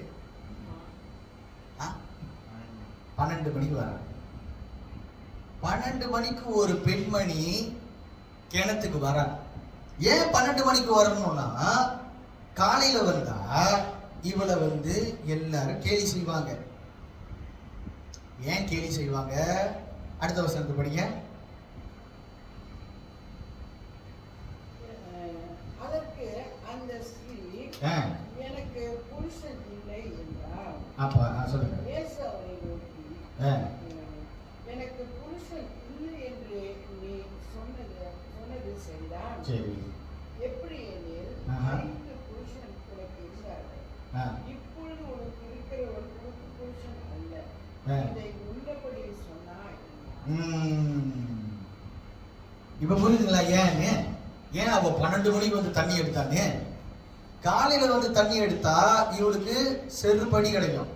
12 மணிக்கு வராங்க. 12 மணிக்கு ஒரு பெண்மணி கிணத்துக்கு வராங்க. ஏன் 12 மணிக்கு வரணும்னா, காலையில வந்தா இவளை எல்லாரும் கேலி செய்வாங்க. ஏன் கேலி செய்வாங்க? அடுத்த வசனத்தை படிங்க. அதற்கு அந்த ஸ்திரீ, எனக்கு புருஷன் இல்லை என்றார். அப்ப சொல்லுங்க. இயேசு அவரை நோக்கி, எனக்கு புருஷன் இல்லை என்று நீ சொன்னது சரிதான். சரி. எப்படி எனில் 5 புருஷன் உனக்கு இருந்தார்கள். இப்பொழுது உனக்கு இருக்கிறவன் உனக்கு புருஷன் அல்ல. இதை உள்ளபடி சொன்னாய். இப்ப புரியுதுங்களா? ஏன் அவ 12 மணிக்கு தண்ணி எடுத்தானே? காலையில தண்ணி எடுத்தா இவளுக்கு செருப்படி கிடைக்கும்.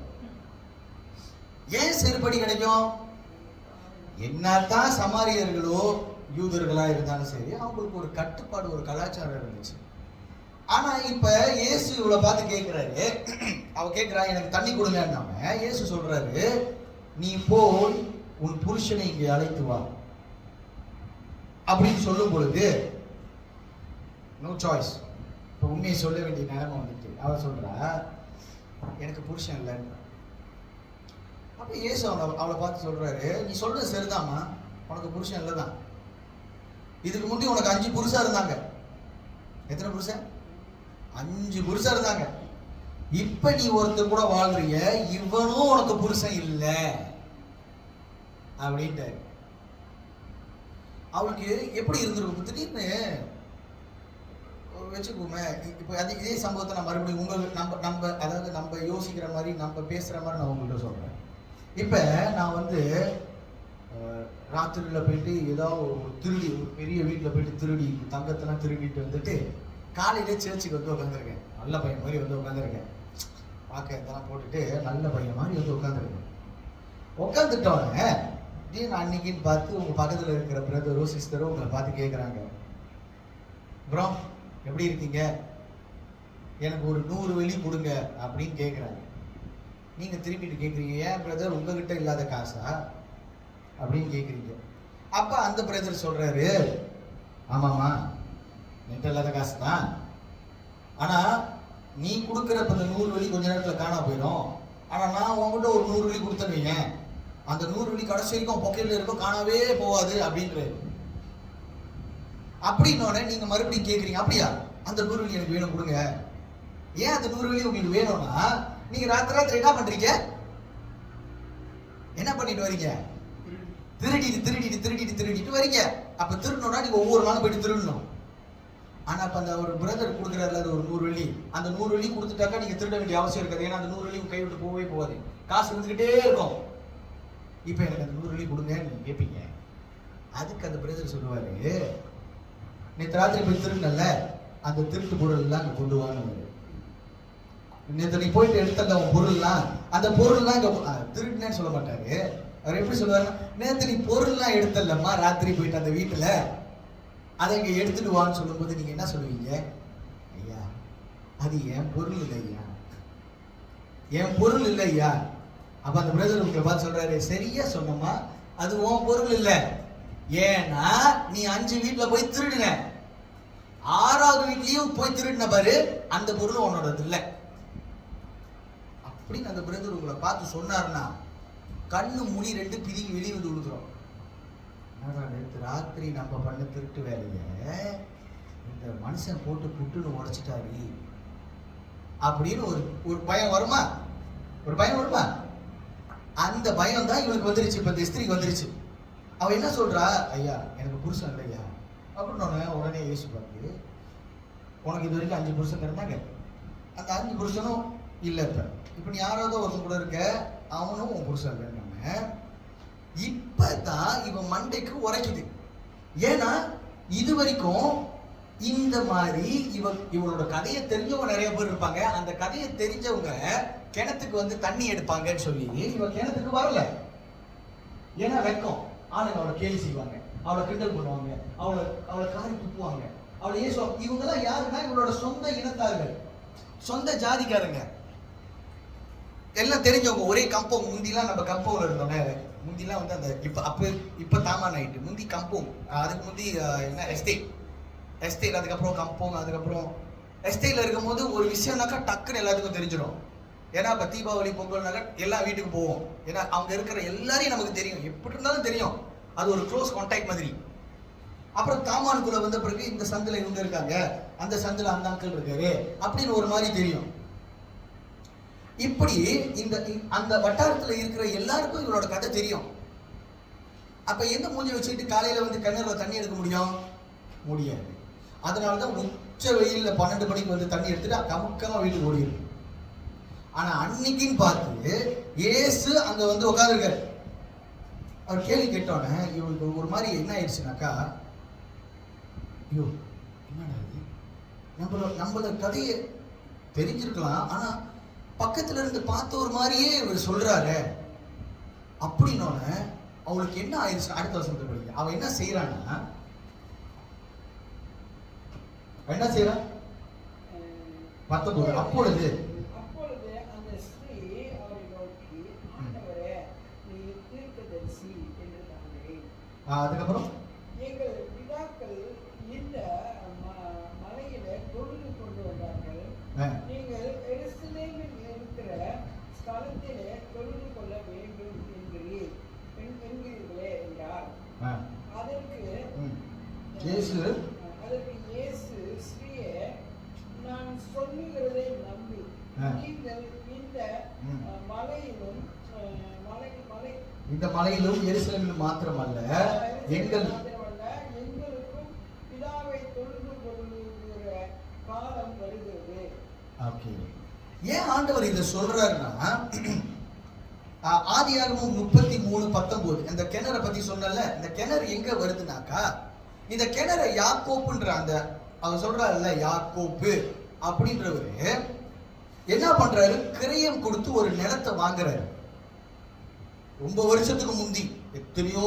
ஏன் செருப்படி கிடைக்கும்? என்னதான் சமாரியர்களோ யூதர்களா இருந்தாலும் சரி, அவங்களுக்கு ஒரு கட்டுப்பாடு, ஒரு கலாச்சாரம் இருந்துச்சு. ஆனா இப்ப இயேசு இவளை பார்த்து கேட்கிறாரு. அவ கேட்கிறா, எனக்கு தண்ணி கொடுங்கன்னாம இயேசு சொல்றாரு, நீ போய் உன் புருஷனை இங்கே அழைத்து வா அப்படின்னு சொல்லும் பொழுது நோ சாய்ஸ். இப்போ உண்மையை சொல்ல வேண்டிய நிலைமை வந்துட்டு அவ சொல்றா, எனக்கு புருஷன் இல்லைன்னு. அப்ப இயேசு அவளை பார்த்து சொல்றாரு, நீ சொல்றது சரிதாம்மா, உனக்கு புருஷன் இல்லைதான். இதுக்கு முன்னாடி உனக்கு 5 புருஷா இருந்தாங்க. எத்தனை புருஷன்? 5 புருஷா இருந்தாங்க. இப்ப நீ ஒருத்தர் கூட வாழ்றிய, இவனும் உனக்கு புருஷன் இல்லை அப்படின்ட்டு. அவளுக்கு எப்படி இருந்திருக்கும்? திடீர்னு வச்சுக்கோமே, இப்போ இதே சம்பவத்தை நான் மறுபடியும் உங்களுக்கு நம்ம யோசிக்கிற மாதிரி, நம்ம பேசுற மாதிரி நான் உங்கள்கிட்ட சொல்றேன். இப்ப நான் ராத்திரியில் போயிட்டு ஏதாவது ஒரு திருடி, ஒரு பெரிய வீட்டில் போயிட்டு திருடி தங்கத்தெல்லாம் திருடிட்டு வந்துட்டு காலையிலே சேர்ச்சுக்கு உட்காந்துருக்கேன். நல்ல பையன் மாதிரி உட்காந்துருக்கேன். பார்க்க இதெல்லாம் போட்டுட்டு நல்ல பையன் மாதிரி உட்காந்துருக்கேன். உட்காந்துட்டோன்னே நான் அன்னைக்குன்னு பார்த்து உங்கள் பக்கத்தில் இருக்கிற பிரதரோ சிஸ்டரோ உங்களை பார்த்து கேட்குறாங்க, ப்ரோ எப்படி இருக்கீங்க, எனக்கு ஒரு 100 வெள்ளி கொடுங்க அப்படின்னு கேட்குறாங்க. நீங்கள் திரும்பிட்டு கேட்குறீங்க, ஏன் பிரதர் உங்ககிட்ட இல்லாத காசா அப்படின்னு கேட்குறீங்க. அப்போ அந்த பிரதர் சொல்கிறாரு, ஆமாம்மா என்கிட்ட இல்லாத காசு தான், ஆனால் நீ கொடுக்குற இப்போ இந்த 100 வெள்ளி கொஞ்ச நேரத்தில் காணா போயிடும். ஆனால் நான் உங்ககிட்ட ஒரு 100 வெள்ளி கொடுத்தேன்னு, அந்த 100 வெள்ளி கடைசி வரைக்கும் பொக்கையில் இருக்கும், காணாவே போகாது அப்படின்றாரு. அப்படின்னோடனே நீங்கள் மறுபடியும் கேட்குறீங்க, அப்படியா அந்த 100 வெள்ளி எனக்கு வேணும் கொடுங்க. ஏன் அந்த 100 வெள்ளி உங்களுக்கு வேணும்னா, நீங்கள் ராத்திரி என்ன பண்ணுறீங்க? என்ன பண்ணிட்டு வரீங்க? திருடிட்டு வரீங்க. அப்போ திருடணும்னா நீங்கள் ஒவ்வொரு நாளும் போயிட்டு திருடணும். ஆனால் அப்போ அந்த ஒரு பிரதர் கொடுக்குறாருல, அது ஒரு 100 வெள்ளி, அந்த 100 வெள்ளி கொடுத்துட்டாக்கா நீங்கள் திருட வேண்டிய அவசியம் இருக்காது. ஏன்னா அந்த 100 வெள்ளி கை விட்டு போகவே போகாது, காசு இருந்துக்கிட்டே இருக்கும். இப்போ எனக்கு அந்த 100 வெள்ளி கொடுங்க நீங்கள் கேட்பீங்க. அதுக்கு அந்த பிரதர் சொல்லுவார், நேற்று ராத்திரி போய் திருடனல்ல, அந்த திருட்டு பொருள் எல்லாம் அங்கே கொண்டு வாங்க. நேற்று நீ போயிட்டு எடுத்தல உன் பொருள்லாம், அந்த பொருள்லாம் இங்கே திருட்டுனேன்னு சொல்ல மாட்டாரு. அவர் எப்படி சொல்லுவாரு, நேற்று நீ பொருள்லாம் எடுத்தல்லம்மா ராத்திரி போயிட்டு அந்த வீட்டில், அதை இங்கே எடுத்துட்டு வான்னு சொல்லும்போது நீங்கள் என்ன சொல்லுவீங்க? ஐயா அது என் பொருள் இல்லை ஐயா, என் பொருள் இல்லை ஐயா. அப்போ அந்த பிரதர் உங்களை பார்த்து சொல்றாரு, சரியா சொன்னம்மா, அது உன் பொருள் இல்லை. ஏன்னா நீ 5 வீட்டில் போய் திருடின, 6வது வீட்லையும் போய் திருடின பாரு, அந்த பொருள் உன்னோடது இல்லை அப்படின்னு அந்த பிரதர் உங்களை பார்த்து சொன்னார்னா, கண்ணு முடி 2 பிரிங்கி வெளியே விழுந்துரும். நேற்று ராத்திரி நம்ம பண்ண திருட்டு வேலையை இந்த மனுஷன் போட்டு புட்டுன்னு உடைச்சிட்டாரு அப்படின்னு ஒரு பயம் வருமா? ஒரு பயம் வருமா? அந்த பயம் தான் இவனுக்கு வந்துருச்சு. இப்ப இந்த ஸ்திரீக்கு வந்துருச்சு. அவ என்ன சொல்றா, ஐயா எனக்கு புருஷன் இல்லையா அப்படின்னு. உடனே இயேசு பார்த்து, உனக்கு இது வரைக்கும் 5 புருஷன் இருந்தாங்க, அந்த 5 புருஷனும் இல்லை. இப்ப நீ யாராவது ஒருத்தன் கூட இருக்க, அவனும் உன் புருஷன் இல்லைன்னு. இப்பதான் இவன் மண்டைக்கு உரைக்குது. ஏன்னா இது வரைக்கும் இந்த மாதிரி இவனோட கதையை தெரிஞ்சவங்க நிறைய பேர் இருப்பாங்க. அந்த கதையை தெரிஞ்சவங்க கிணத்துக்கு தண்ணி எடுப்பாங்கன்னு சொல்லி இவன் கிணத்துக்கு வரல. ஏன்னா வெக்கம், ஆளுங்க அவளை கேலி செய்வாங்க, அவளை கிண்டல் பண்ணுவாங்க, அவளை காரி துப்புவாங்க, அவளை இவங்க எல்லாம் யாருன்னா இவளோட சொந்த இனத்தார்கள், சொந்த ஜாதிக்காரங்க. எல்லாம் தெரிஞ்சவங்க, ஒரே கம்பவுண்ட். முந்திலாம் நம்ம கம்பவுண்ட்ல இருந்தோம்ல, முந்திலாம் வந்து அந்த இப்ப தாமான் ஆயிட்டு, முந்தி கம்பவுண்ட், அதுக்கு முந்தி என்ன எஸ்டேட், அதுக்கப்புறம் கம்பவுண்ட், அதுக்கப்புறம் எஸ்டேட்ல இருக்கும்போது ஒரு விஷயம்னாக்கா டக்குன்னு எல்லாத்துக்கும் தெரிஞ்சிடும். ஏன்னா இப்ப தீபாவளி பொங்கல்னாக்கா எல்லா வீட்டுக்கு போவோம். ஏன்னா அவங்க இருக்கிற எல்லாரையும் நமக்கு தெரியும், எப்படி இருந்தாலும் தெரியும். அது ஒரு க்ளோஸ் கான்டாக்ட் மாதிரி. அப்புறம் தாமானுக்குள்ள வந்த பிறகு இந்த சந்தில இவங்க இருக்காங்க, அந்த சந்தில அந்த அங்கிள் இருக்காரு அப்படின்னு ஒரு மாதிரி தெரியும். இப்படி அந்த வட்டாரத்துல இருக்கிற எல்லாருக்கும் இவரோட கதை தெரியும். அப்ப எந்த மூஞ்சி வச்சுக்கிட்டு காலையில வந்து கிணறுல தண்ணி எடுக்க முடியாது. அதனாலதான் உச்ச வெயில்ல 12 மணிக்கு வந்து தண்ணி எடுத்துட்டு கமுக்கமா வீட்டுக்கு ஓடிடும். ஆனா அன்னைக்குன்னு பார்த்து இயேசு அங்க வந்து உட்காந்துருக்காரு. அவர் கேள்வி கேட்டோன்னே இவருக்கு ஒரு மாதிரி என்ன ஆயிடுச்சுனாக்கா, ஐயோ என்னடா இது, நம்மள கதையை தெரிஞ்சிருக்கலாம், ஆனா பக்கத்துல இருந்து பார்த்த ஒரு மாதிரியே இவர் சொல்றாரு அப்படின்னோன்னு அவளுக்கு என்ன ஆயிடுச்சு. அடுத்த வருஷத்தை படிக்க அவன் என்ன செய்யறான்னா, என்ன செய்யறான் 19. அப்பொழுது அந்த ஸ்திரீ அவரை நோக்கி, ஆண்டவரே, நீர் தீர்க்கதரிசி என்று நம்புகிறேன். அதுக்கப்புறம் எங்கள் பிதாக்கள் இந்த மலையில தொழுது கொண்டு வந்தார்கள், நீங்கள் எருசலேமில் இருக்கிற ஸ்தலத்திலே தொழுது கொள்ள வேண்டும் என்கிறீர்களே என்றார். அதற்கு இயேசு ஸ்ரீயே, நான் சொல்லுகிறதை நம்பி நீங்கள் இந்த மலையிலும் எருசலேமிலும் மாத்திரமல்ல எங்களுக்கும் பிதாவை தொழுது கொள்ளுகிற காலம் வருகிறது. ஓகே, ஏன் ஆண்டவர் இதை சொல்றாருன்னா, ஆதியாகமம் 33:19 இந்த கிணறை பத்தி சொன்னல. இந்த கிணறு எங்க வருதுனாக்கா, இந்த கிணறை யாக்கோப்புன்ற அந்த அவர் சொல்றாருல்ல, யாக்கோப்பு அப்படின்றவரு என்ன பண்றாரு, கிரயம் கொடுத்து ஒரு நிலத்தை வாங்குறாரு. ரொம்ப வருஷத்துக்கு முந்தி, எத்தனையோ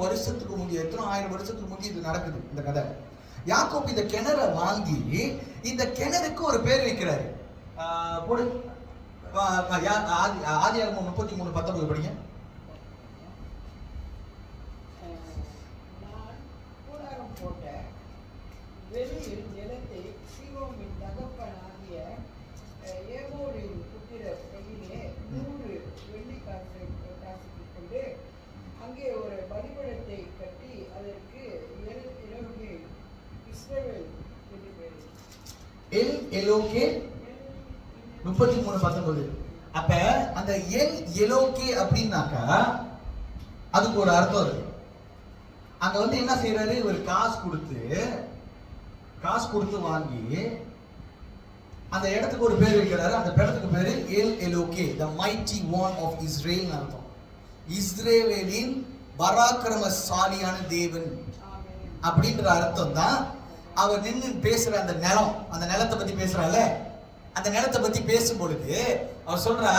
வருஷத்துக்கு முந்தி, எத்தனை 1000 வருஷத்துக்கு முந்தி இது நடக்குது இந்த கதை. யாக்கோப்பு இந்த கிணறை வாங்கி இந்த கிணறுக்கு ஒரு பேர் வைக்கிறாரு. ஆதியாகமம் 33:19 படிங்க. நான் கூடாரம் போட்ட வெளியில் நிலத்தை சீகோமின் தகப்பனாகிய ஏமோரின் புத்திரர் கையிலே 100 வெள்ளி காசுக்கு கொண்டு அங்கே ஒரு பலிபீடத்தை கட்டி அதற்கு இஸ்ரவேல் என்று பெயர். எல் எலோகே 33:19. அப்ப அந்த எல் எலோகே அப்படின்னாக்கா அதுக்கு ஒரு அர்த்தம் இருக்கு. அங்க வந்து என்ன செய்யறாரு, இவர் காசு கொடுத்து வாங்கி அந்த இடத்துக்கு ஒரு பேர் வைக்கிறாரு. அந்த இடத்துக்கு பேரு El Elohe, the mighty one of Israel அர்த்தம். இஸ்ரேலின் பராக்கிரமசாலியான தேவன் அப்படின்ற அர்த்தம் தான். அவர் நின்று பேசுற அந்த நிலம், அந்த நிலத்தை பத்தி பேசுறால, அந்த நிலத்தை பத்தி பேசும் பொழுது அவர் சொல்றா,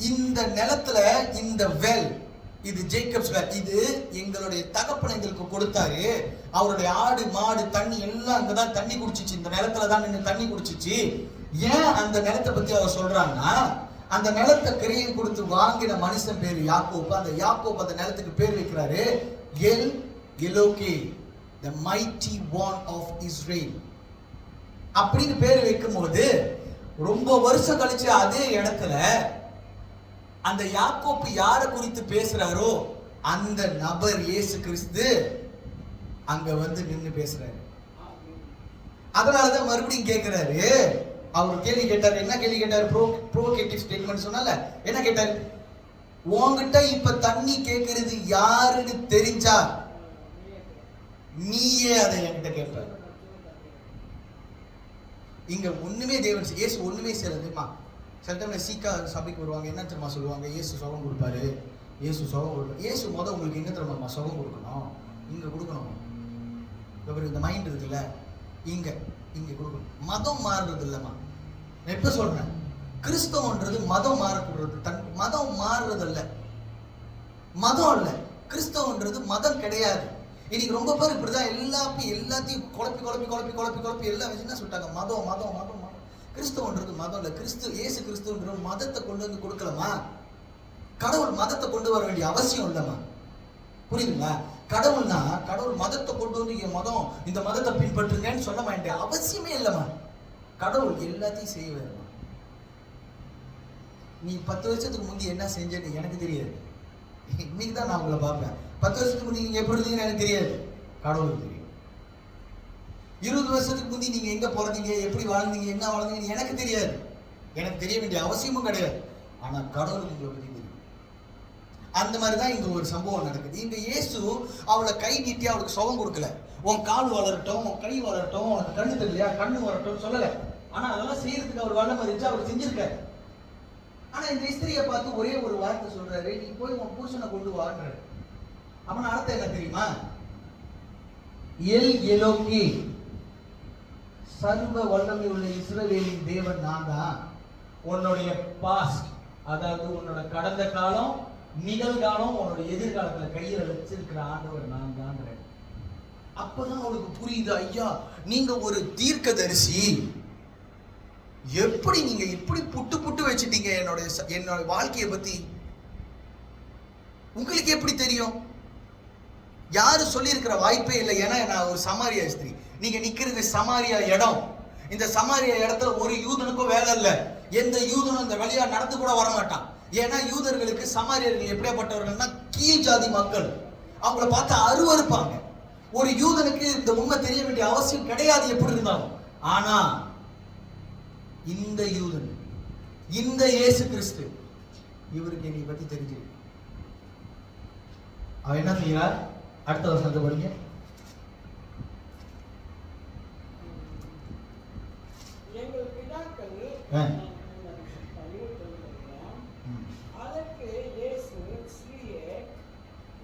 இந்த நிலத்துல இந்த வெல், இது ஜேக்கப்ஸ் வெல், இது எங்களுடைய தகப்பன் எங்களுக்கு கொடுத்தாரு. அவருடைய ஆடு மாடு தண்ணி எல்லாம் அங்கதான் தண்ணி குடிச்சிச்சு, இந்த நிலத்துல தான் நின்று தண்ணி குடிச்சிச்சு. ஏன் அந்த நிலத்தை பத்தி அவர் சொல்றாங்கன்னா, அந்த நிலத்தை கிரயம் கொடுத்து வாங்கின மனுஷன் பேரு யாக்கோப்பு. அந்த யாக்கோப்பு அந்த நிலத்துக்கு பேர் வைக்கிறாரு L எலோகே, the mighty one of Israel அப்படின்னு பேர் வைக்கும் போது, ரொம்ப வருஷம் கழிச்சு அதே இடத்துல அந்த யாக்கோப்பு யாரை குறித்து பேசுறாரோ அந்த நபர் இயேசு கிறிஸ்து அங்க வந்து நின்று பேசுறாரு. அதனாலதான் மறுபடியும் கேட்கிறாரு, அவர் கேள்வி கேட்டாரு. என்ன கேள்வி கேட்டாரு? ப்ரோவோகேட்டிவ் ஸ்டேட்மெண்ட் சொன்னால. என்ன கேட்டாரு? உன்கிட்ட இப்ப தண்ணி கேட்கறது யாருன்னு தெரிஞ்சா நீயே அதை என்கிட்ட கேட்ப. இங்க ஒண்ணுமே தேவன் இயேசு ஒண்ணுமே செய்யறதுமா. சில டைம்ல சீக்கா சபைக்கு வருவாங்க, என்ன தெரியுமா சொல்லுவாங்க, இயேசு சுகம் கொடுப்பாரு, இயேசு சுகம் கொடுப்பாரு. இயேசு உங்களுக்கு என்ன தெரியுமா சுகம் கொடுக்கணும், இங்க கொடுக்கணும். இந்த மைண்ட் இருக்குல்ல, இங்க கொடுக்கணும். மதம் மாறுறது இல்லம்மா. நான் எப்ப சொல்றேன், கிறிஸ்தவன்றது மதம் மாறக்கூடாது. மதம் மாறுறது இல்ல, மதம் இல்ல. கிறிஸ்தவன்றது மதம் கிடையாது. இன்னைக்கு ரொம்ப பேர் இப்படிதான் எல்லாத்தையும் குழப்பி எல்லாம் வச்சு என்ன சொல்லிட்டாங்க, மதம் மதம் மதம் மதம். கிறிஸ்தவன்றது மதம் இல்ல. இயேசு கிறிஸ்துவன்ற மதத்தை கொண்டு வந்து கொடுக்கலாமா? கடவுள் மதத்தை கொண்டு வர வேண்டிய அவசியம் இல்லைம்மா. புரியுதுங்களா? கடவுள் மதத்தை கொண்டு வந்து மதம் இந்த மதத்தை பின்பற்றுங்கன்னு சொல்ல வேண்டிய அவசியமே இல்லைம்மா. கடவுள் எல்லாத்தையும் செய்ய வேணுமா. நீ 10 வருஷத்துக்கு முந்தி என்ன செஞ்சேன்னு எனக்கு தெரியாது. இன்னைக்கு தான் நான் உங்களை பார்ப்பேன். 10 வருஷத்துக்கு முந்தி நீங்க எப்படி இருந்தீங்கன்னு எனக்கு தெரியாது, கடவுளுக்கு தெரியும். 20 வருஷத்துக்கு முந்தி நீங்க எங்க பிறந்தீங்க, எப்படி வாழ்ந்தீங்க, என்ன வாழ்ந்தீங்கன்னு எனக்கு தெரியாது. எனக்கு தெரிய வேண்டிய அவசியமும் கிடையாது. ஆனா கடவுளுக்கு உங்களை பத்தி தெரியும். அந்த மாதிரிதான் இங்க ஒரு சம்பவம் நடக்குது. இங்க இயேசு அவளை கை நீட்டி அவளுக்கு சுகம் கொடுக்கல. உன் கால் வளரட்டும், உன் கை வளரட்டும், உனக்கு கண்ணு தெரியலையா கண்ணு வரட்டும் சொல்லல. ஆனா அதெல்லாம் செய்யறதுக்கு அவர் வல்லமை இருந்துச்சு, அவர் செஞ்சிருக்காரு. ஆனா இந்த ஸ்திரியை பார்த்து ஒரே ஒரு வார்த்தை சொல்றாரு, நீ போய் உன் புருஷனை கொண்டு வான்றாரு. அவன் அர்த்தம் என்ன தெரியுமா? எல் எலோகி, சர்வ வல்லமை உள்ள இஸ்ரவேலின் தேவன் நான் தான். உன்னுடைய பாஸ்ட், அதாவது உன்னோட கடந்த காலம், நிகழ்காலம், உன்னோட எதிர்காலத்துல கையில வச்சிருக்கிற ஆண்டவர் நான் தான். அப்பதான் அவளுக்கு புரியுது, ஐயா நீங்க ஒரு தீர்க்கதரிசி, எப்படி நீங்க இப்படி புட்டு புட்டு வச்சுட்டீங்க என்னோட வாழ்க்கையை பத்தி, உங்களுக்கு எப்படி தெரியும்? யாரும் சொல்லி இருக்கிற வாய்ப்பே இல்லை. ஏன்னா நான் ஒரு சமாரியா ஸ்திரீ, நீங்க நிக்கிறது சமாரியா இடம். இந்த சமாரியா இடத்துல ஒரு யூதனுக்கும் வேலை இல்லை. எந்த யூதனும் இந்த வழியா நடந்து கூட வரமாட்டான். ஏன்னா யூதர்களுக்கு சமாரியர்கள் எப்படியாப்பட்டவர்கள்னா கீழ் ஜாதி மக்கள், அவங்கள பார்த்து அருவருப்பாங்க. ஒரு யூதனுக்கு இந்த உண்மை தெரிய வேண்டிய அவசியம் கிடையாது எப்படி இருந்தாலும். ஆனா இந்த யூதன், இந்த இயேசு கிறிஸ்து, இவருக்கு என்னை பத்தி தெரிஞ்சிருக்கு. அவன் என்ன செய்யறார்? அடுத்த வசனத்தை படிங்க. எங்கள் பிதாக்கள் அதற்கு இயேசு, ஸ்ரீயே,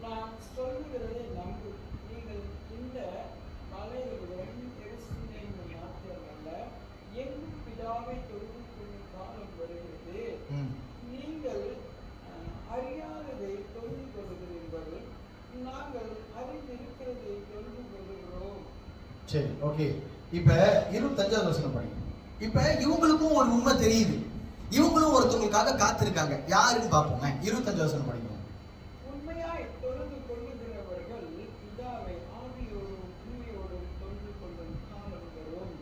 நான் சொல்லுகிறதை நம்பு. நீங்கள் இந்த மலையுடன் எருசலேமில் மாத்திரமல்ல, எங்கும் பிதாவை தொழுது கொள்ளும் காலம் வருகிறது. நீங்கள் அறியாததை தொழுது கொள்கிறீர்கள், நாங்கள் அறிந்திருக்கிறதை தொழுது கொள்கிறோம். சரி, ஓகே. இப்ப 25வது வசனம் படிங்க. இப்ப இவங்களுக்கும் ஒரு உண்மை தெரியுது, இவங்களும் ஒருத்தவங்களுக்காக காத்திருக்காங்க. யாருன்னு பார்ப்போங்க. 25 வசனம் படிங்க. உண்மையாய் தொழுது கொள்ளுகிறவர்கள் பிதாவை ஆவியோடும் உண்மையோடும் தொழுது கொள்ளும் காலம் வரும்,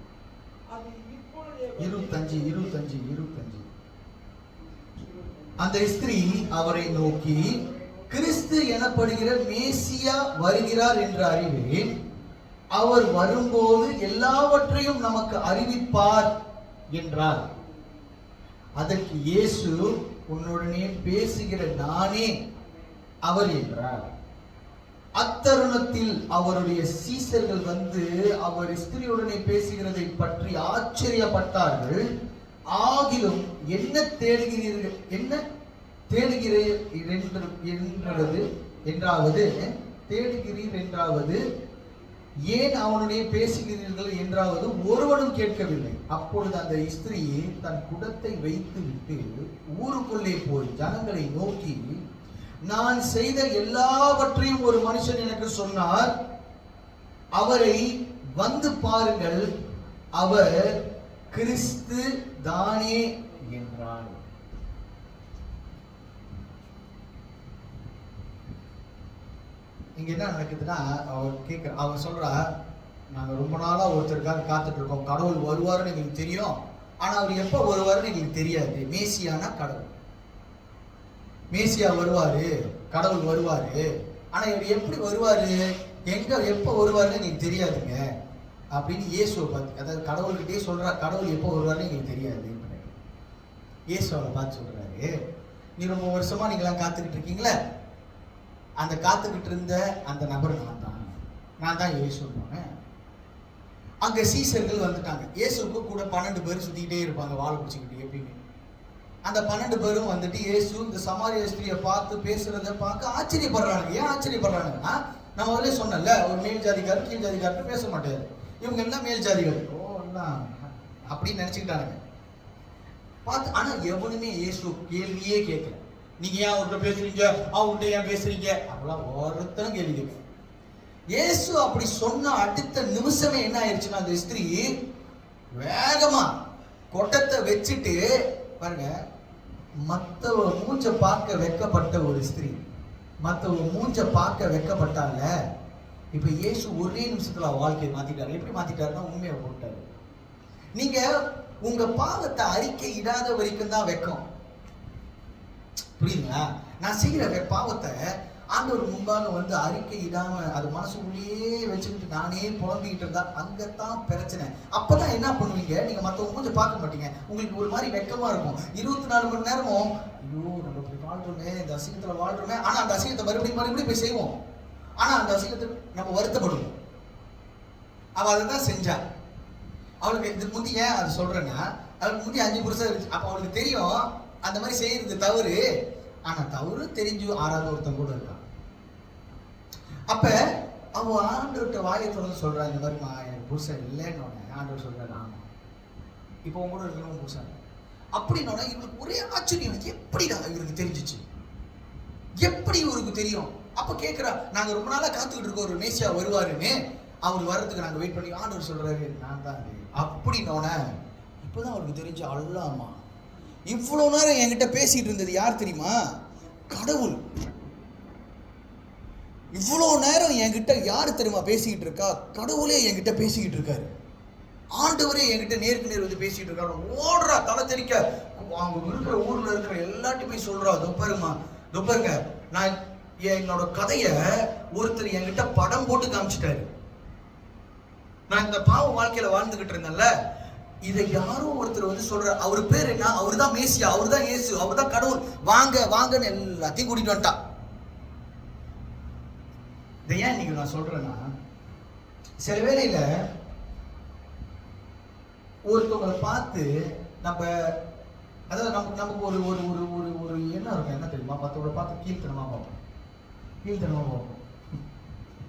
அது இப்பொழுதே. 25 அந்த ஸ்திரீ அவரை நோக்கி, கிறிஸ்து எனப்படுகிற மேசியா வருகிறார் என்று அறிவேன். அவர் வரும்போது எல்லாவற்றையும் நமக்கு அறிவிப்பார் என்றார். அதற்கு இயேசு, உன்னுடனே பேசுகிற நானே அவர் என்றார். அத்தருணத்தில் அவருடைய சீசர்கள் வந்து அவர் ஸ்திரியுடனே பேசுகிறதை பற்றி ஆச்சரியப்பட்டார்கள். ஆகிலும் என்ன தேடுகிறீர்கள் என்றாவது ஏன் அவனுடைய பேசுகிறீர்கள் என்றாவது ஒருவனும் கேட்கவில்லை. அப்பொழுது அந்த ஸ்திரீ தன் குடத்தை வைத்து விட்டு ஊருக்குள்ளே போய் ஜனங்களை நோக்கி, நான் செய்த எல்லாவற்றையும் ஒரு மனுஷன் எனக்கு சொன்னார், அவரை வந்து பாருங்கள், அவர் கிறிஸ்து தானே என்றார். இங்க என்ன நடக்குதுன்னா, அவர் சொல்றா, நாங்க ரொம்ப நாளா ஒருத்தருக்காக காத்துட்டு இருக்கோம், கடவுள் வருவாருன்னு எங்களுக்கு தெரியும், ஆனா அவர் எப்ப வருவாருன்னு எங்களுக்கு தெரியாது. மேசியானா கடவுள், மேசியா வருவாரு, கடவுள் வருவாரு, ஆனா இவர் எப்படி வருவாரு, எங்க எப்ப வருவாருன்னு எங்களுக்கு தெரியாதுங்க அப்படின்னு இயேசுவை பார்த்து, அதாவது கடவுள்கிட்டே சொல்றா, கடவுள் எப்போ வருவாருன்னு எங்களுக்கு தெரியாது. இயேசுவை பார்த்து சொல்றாரு, நீ ரொம்ப வருஷமா நீங்களாம் காத்துக்கிட்டு இருக்கீங்களே, அந்த காத்துக்கிட்டு இருந்த அந்த நபர் நான் தான் இயேசுன்னு. அங்க சீசர்கள் வந்துட்டாங்க. இயேசுக்கு கூட 12 பேர் சுத்திக்கிட்டே இருப்பாங்க, வாழை பிடிச்சிக்கிட்டு எப்படின்னு. அந்த 12 பேரும் வந்துட்டு இயேசு இந்த சமாரிய ஸ்திரியை பார்த்து பேசுறத பார்க்க ஆச்சரியப்படுறாங்க. ஏன் ஆச்சரியப்படுறாங்கன்னா, நம்ம முதல்ல சொன்னல, ஒரு மேல் ஜாதிக்காரர் கீழ் ஜாதிக்காரர் பேச மாட்டாரு, இவங்க எல்லாம் மேல் ஜாதிகள் அப்படின்னு நினைச்சுக்கிட்டாங்க பார்த்து. ஆனா எவனுமே இயேசு கேள்வியே கேட்கல. நீங்க ஏன் அவர்கிட்ட பேசுறீங்க, அவர்கிட்ட ஏன் பேசுறீங்க, அப்பெல்லாம் ஒருத்தரும் கேள்வி கேட்க. இயேசு அப்படி சொன்ன அடுத்த நிமிஷமே என்ன ஆயிடுச்சுன்னா, அந்த ஸ்திரீ வேகமா கொட்டத்தை வச்சுட்டு பாருங்க, மத்தவ மூஞ்ச பார்க்க வெக்கப்பட்ட ஒரு ஸ்திரீ, மத்தவ மூஞ்ச பார்க்க வெக்கப்பட்டால. இப்ப இயேசு ஒரே நிமிஷத்துல வாழ்க்கையை மாத்திட்டாரு. எப்படி மாத்திட்டாருன்னா உண்மையை போட்டாரு. நீங்க உங்க பாவத்தை அறிக்கை இடாத வரைக்கும் தான் வெக்கம். புரியுதுங்களா? நான் செய்யற பாவத்தை ஆண்டவர் முன்பாக வந்து அறிக்கை இடாம அது மனசுக்குள்ளேயே வச்சுக்கிட்டு நானே புலம்பிக்கிட்டு இருந்தா அங்கத்தான் பிரச்சனை. அப்பதான் என்ன பண்ணுவீங்க, நீங்க மத்தவங்க மூஞ்ச பார்க்க மாட்டீங்க. உங்களுக்கு ஒரு மாதிரி வெக்கமா இருக்கும். 24 மணி நேரமும் ஐயோ நம்ம இப்படி வாழ்றோமே, இந்த அசிங்கத்துல வாழ்றோமே. ஆனா அந்த அசிங்கத்தை மறுபடியும் போய் செய்வோம். ஆனா அந்த அசிங்கத்துக்கு நம்ம வருத்தப்படுவோம். அவ அதை தான் செஞ்சா. அவளுக்கு இதுக்கு முந்தி ஏன் அது சொல்றேன்னா, அவளுக்கு முந்தி 5 புருஷன் இருந்துச்சு. அப்ப அவளுக்கு தெரியும் அந்த மாதிரி செய்யறது தவறு. ஆனா தவறு தெரிஞ்சு 6வது ஒருத்தன் கூட இருக்கான். அப்ப அவ ஆண்டவர்கிட்ட வாயை தொடர்ந்து சொல்றா, இந்த மாதிரிமா எனக்கு புருஷன் இல்லைன்னு. ஆண்டவர் சொல்றாரு, ஆமா இப்போ உங்க கூட இருக்கிறவங்க புருஷன் அப்படின்னா. இவருக்கு ஒரே ஆச்சரியம், எப்படிடா இவருக்கு தெரிஞ்சிச்சு, எப்படி இவருக்கு தெரியும்? அப்ப கேட்கிறா, நாங்க ரொம்ப நாளா காத்துக்கிட்டு இருக்கோம் ஒரு மேசியா வருவாருன்னு. அவர் வர்றதுக்கு நாங்க வெயிட் பண்ணி. ஆண்டவர் சொல்றாரு, நான் தான் அப்படின்னோட இப்பதான் அவருக்கு தெரிஞ்சு. அல்லாமா, இவ்வளவு நேரம் என்கிட்ட பேசிட்டு இருந்தது யார் தெரியுமா? கடவுள். இவ்வளவு நேரம் என்கிட்ட யாரு தெரியுமா பேசிக்கிட்டு இருக்கா? கடவுளே என்கிட்ட பேசிக்கிட்டு இருக்காரு. ஆண்டவரே என்கிட்ட நேருக்கு நேர் வந்து பேசிட்டு இருக்காரு. ஓடுறா, தலை தெரிக்க. அவங்க இருக்கிற ஊர்ல இருக்கிற எல்லாத்தையும் போய் சொல்றா, தொப்பருங்க நான் என்னோட கதைய ஒருத்தர் என்கிட்ட படம் போட்டு காமிச்சிட்டாரு. நான் இந்த பாவ வாழ்க்கையில வாழ்ந்துகிட்டு இருந்தேன்ல, இதை யாரோ ஒருத்தர் வந்து சொல்ற. அவரு பேர் என்ன? அவரு தான் மேசியா, அவரு தான் இயேசு, அவரு தான் கடவுள். வாங்க வாங்கன்னு எல்லாத்தையும் கூட்டிட்டு வந்துட்டா. இதை ஏன் நீங்க நான் சொல்றேன்னா, சில வேளையில ஒருத்தவங்களை பார்த்து நம்ம, அதாவது நமக்கு ஒரு ஒரு ஒரு ஒரு ஒரு என்ன இருக்கும், என்ன தெரியுமா? மற்றவங்களை பார்த்து கீழ்த்தனமா பார்ப்போம்.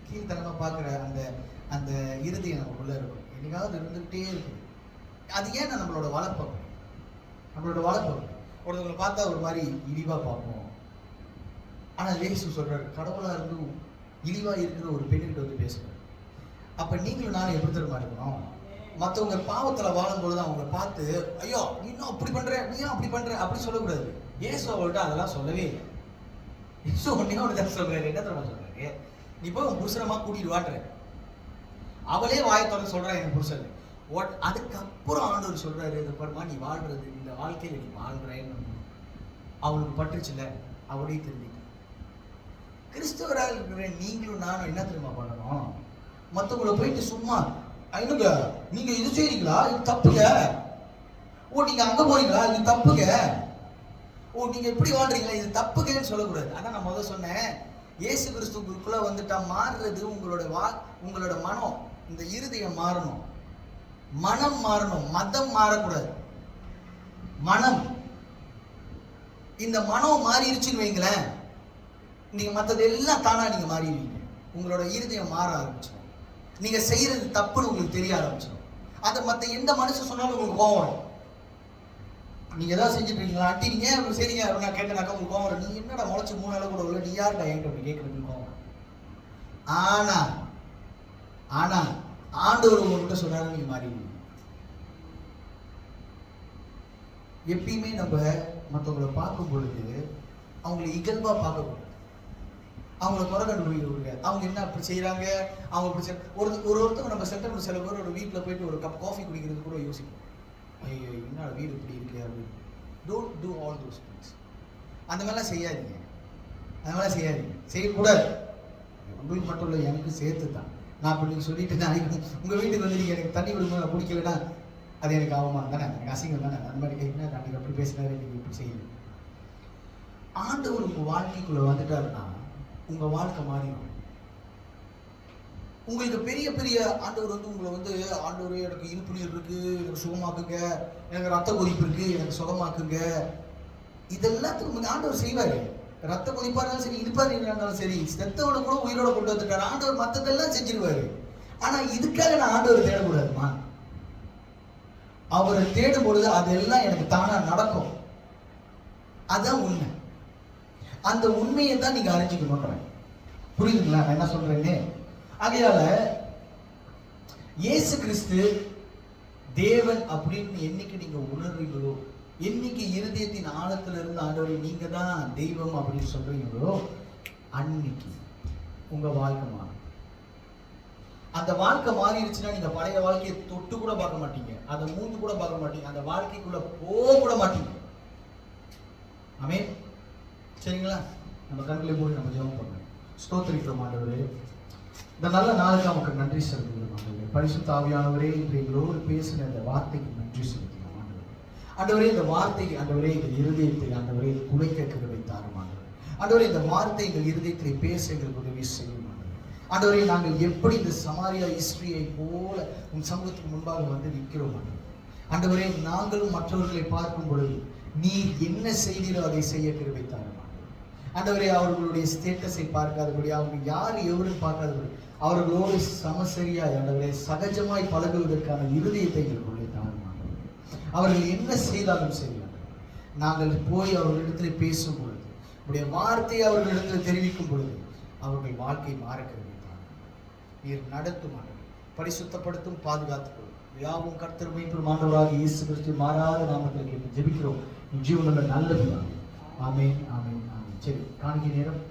கீழ்த்தனமா பார்க்குற அந்த அந்த இறுதியை நமக்குள்ள இருக்கும். என்னைக்காவது இருந்துகிட்டே இருக்குது. அது ஏன் நம்மளோட வளர்ப்போம். ஒருத்தவங்களை பார்த்தா ஒரு மாதிரி இழிவா பார்ப்போம். ஆனா இயேசு சொல்றாரு, கடவுளா இருந்து இழிவா இருக்கிற ஒரு பெண்ணுகிட்ட வந்து பேசுறாரு. அப்ப நீங்களும் நானும் எப்படி தெரியுமா இருக்கணும்? மற்றவங்க பாவத்துல வாழும்பொழுது அவங்களை பார்த்து, ஐயோ நீ இன்னும் அப்படி பண்ற, நீயும் அப்படி பண்ற அப்படி சொல்லக்கூடாது. இயேசு அவள்கிட்ட அதெல்லாம் சொல்லவே இல்லை. இயேசு ஒன்னே ஒன்று சொல்றாரு. என்ன தெரியுமா சொல்றாரு? நீ போய் உன் புருஷனமா கூட்டிட்டு வாட்டுற. அவளே வாயத்தோட சொல்றா என் புருஷன். அதுக்கப்புறம் ஆண்டவர் சொல்றாரு, இது பாருமா நீ வாழ்றது, இந்த வாழ்க்கையில நீ வாழ்றேன்னு அவளுக்கு பட்டுச்சுல, அவளையும் திரும்பிட்டு. கிறிஸ்தவராக இருக்கிற நீங்களும் நானும் என்ன தெரியுமா பண்ணணும்? மற்றவங்களை போயிட்டு சும்மா ஐனுங்க நீங்க இது செய்றீங்களா, இது தப்புங்க. ஓ நீங்க அங்க போறீங்களா, இது தப்புங்க. ஓ நீங்க இப்படி வாழ்றீங்களா, இது தப்புங்கன்னு சொல்லக்கூடாது. அதான் நான் முதல்ல சொன்னேன், இயேசு கிறிஸ்துக்குள்ள வந்துட்டா மாறுறது உங்களோட மனம், இந்த இருதயம் மாறணும், மனம் மாறணும், மதம் மாறக்கூடாது. மனம், இந்த மனம் மாறிடுச்சுன்னு வைங்களேன், நீங்க மற்றது எல்லாம் தானா நீங்க மாறிடுவீங்க. உங்களோட இருதயம் மாற ஆரம்பிச்சிடும். நீங்க செய்யறது தப்புன்னு உங்களுக்கு தெரிய ஆரம்பிச்சிடும். அதை மற்ற எந்த மனுஷன் சொன்னாலும் உங்களுக்கு கோவம் வரும். நீங்க ஏதாவது செஞ்சுட்டு இருக்கீங்களா, ஆண்டி நீங்க சரிங்க நான் கேட்டேனாக்கா உங்களுக்கு கோவம் வரும். நீ என்னடா முளைச்சு 3 நாள் கூட உள்ள, நீ யாருடா என்கிட்ட அப்படி கேட்கறதுக்கு கோவம் வரும். ஆனா ஆண்டவர் உங்கள்கிட்ட சொன்னாலும் நீங்க மாறிடுவீங்க. எப்பயுமே நம்ம மற்றவங்களை பார்க்கும் பொழுது அவங்களை இகழ்வா பார்க்கக்கூடாது. அவங்கள குறை கண்டுபிடிக்க முடியாது. அவங்க என்ன அப்படி செய்யறாங்க, அவங்க இப்படி ஒருத்தவங்க நம்ம சென்டர் சில பேர் ஒரு வீட்டில் போயிட்டு ஒரு கப் காஃபி குடிக்கிறது கூட யோசிப்போம். ஐயோ என்ன வீடு இப்படி இருக்கு அப்படின்னு. Don't do all those things. அந்த மாதிரிலாம் செய்யாதீங்க. செய்யக்கூடாது. உங்களுக்கு மட்டும் இல்லை, எனக்கு சேர்த்து தான். நான் இப்போ நீங்கள் சொல்லிட்டு தான் உங்கள் வீட்டுக்கு வந்து நீங்கள் எனக்கு தண்ணி விடும்போது நான் குடிக்கலைன்னா அது எனக்கு அவமானம் தானே, எனக்கு அசிங்கம் தானே. அந்த மாதிரி என்ன அன்றைக்கி அப்படி பேசினாரு, நீங்கள் இப்படி செய்யணும். ஆண்டவர் உங்கள் வாழ்க்கைக்குள்ளே வந்துட்டாருன்னா உங்கள் வாழ்க்கை மாறிடும். உங்களுக்கு பெரிய பெரிய ஆண்டவர் வந்து உங்களை வந்து, ஆண்டவர் எனக்கு இனிப்பு நீர் இருக்கு, எனக்கு சுகமாக்குங்க, எனக்கு ரத்த கொதிப்பு இருக்கு, எனக்கு சுகமாக்குங்க, இதெல்லாத்துக்கும் ஆண்டவர் செய்வார். ரத்த கொதிப்பா இருந்தாலும் சரி, இனிப்பா இருந்தாலும் சரி, செத்தவனை கூட உயிரோட கொண்டு வந்துட்டாரு. ஆண்டவர் மற்றதெல்லாம் செஞ்சிருவாரு. ஆனா இதுக்காக நான் ஆண்டவர் தேடக்கூடாதுமா. அவரை தேடும் பொழுது அதெல்லாம் எனக்கு தானா நடக்கும். அதான் உண்மை. அந்த உண்மையை தான் நீங்க அறிஞ்சுக்கணும். புரியுதுங்களா நான் என்ன சொல்றேன்னு? ஆகையால இயேசு கிறிஸ்து தேவன் அப்படின்னு என்னைக்கு நீங்க உணர்றீங்களோ, என்னைக்கு இருதயத்தின் ஆழத்துல இருந்து ஆண்டவரே நீங்க தான் தெய்வம் அப்படின்னு சொல்றீங்களோ, அன்னைக்கு உங்க வாழ்க்கை மாறும். அந்த வாழ்க்கை மாறிடுச்சுன்னா நீங்க பழைய வாழ்க்கையை தொட்டு கூட பார்க்க மாட்டீங்க, அதை மூந்து கூட பார்க்க மாட்டீங்க, அந்த வாழ்க்கைக்குள்ள போக கூட மாட்டீங்க. ஆமென். சரிங்களா? நம்ம கண்களை மூடி நம்ம ஜெபம் பண்ணணும். ஸ்தோத்திரிக்கிறோம் ஆண்டவரே, இந்த நல்ல நாளுக்கு நமக்கு நன்றி செலுத்துகிறோம் ஆண்டவரே. பரிசுத்த ஆவியானவரே, இன்று எங்களோடு பேசின இந்த வார்த்தைக்கு நன்றி செலுத்துகிறோம் ஆண்டவரே. ஆண்டவரே, இந்த வார்த்தை ஆண்டவரே எங்கள் இருதயத்தை ஆண்டவரே குலைக்க கிருபை தாரும் ஆண்டவரே. ஆண்டவரே, இந்த வார்த்தை எங்கள் இருதயத்தை பேச எங்களுக்கு உதவி செய்யும் ஆண்டவரே. ஆண்டவரே, நாங்கள் எப்படி இந்த சமாரியா ஹிஸ்டரியை போல உன் சமூகத்துக்கு முன்பாக வந்து நிற்கிறோம் ஆண்டவரே. ஆண்டவரே, நாங்களும் மற்றவர்களை பார்க்கும் பொழுது நீர் என்ன செய்தீரோ அதை செய்ய கிருபை தாரும் ஆண்டவரே. அவர்களுடைய ஸ்டேட்டஸை பார்க்காதபடி, அவங்க யார் எவரும் பார்க்காதபடி, அவர்களோடு சமசரியாய் ஆண்டவரே சகஜமாய் பழகுவதற்கான இருதயத்தை எங்களுடைய தாரும் ஆண்டவரே. அவர்கள் என்ன செய்தாலும் சரி ஆண்டவரே, நாங்கள் போய் அவர்களிடத்தில் பேசும் பொழுது, உடைய வார்த்தையை அவர்களிடத்தில் தெரிவிக்கும் பொழுது அவர்கள் வாழ்க்கை மாற கிருபை தாரும். நீர் நடத்தும் ஆண்டவரே, பரிசுத்தப்படுத்தும், பாதுகாத்துக் கொள்ளும். யாவும் கர்த்தர் மீட்பர் ஆண்டவராகிய இயேசு கிறிஸ்து மாறாத நாமத்தில் கேட்டு ஜெபிக்கிறோம் ஜீவனுள்ள நல்ல பிதாவே. ஆமென், ஆமென், ஆமென். சரி, காணிக்கை நேரம்.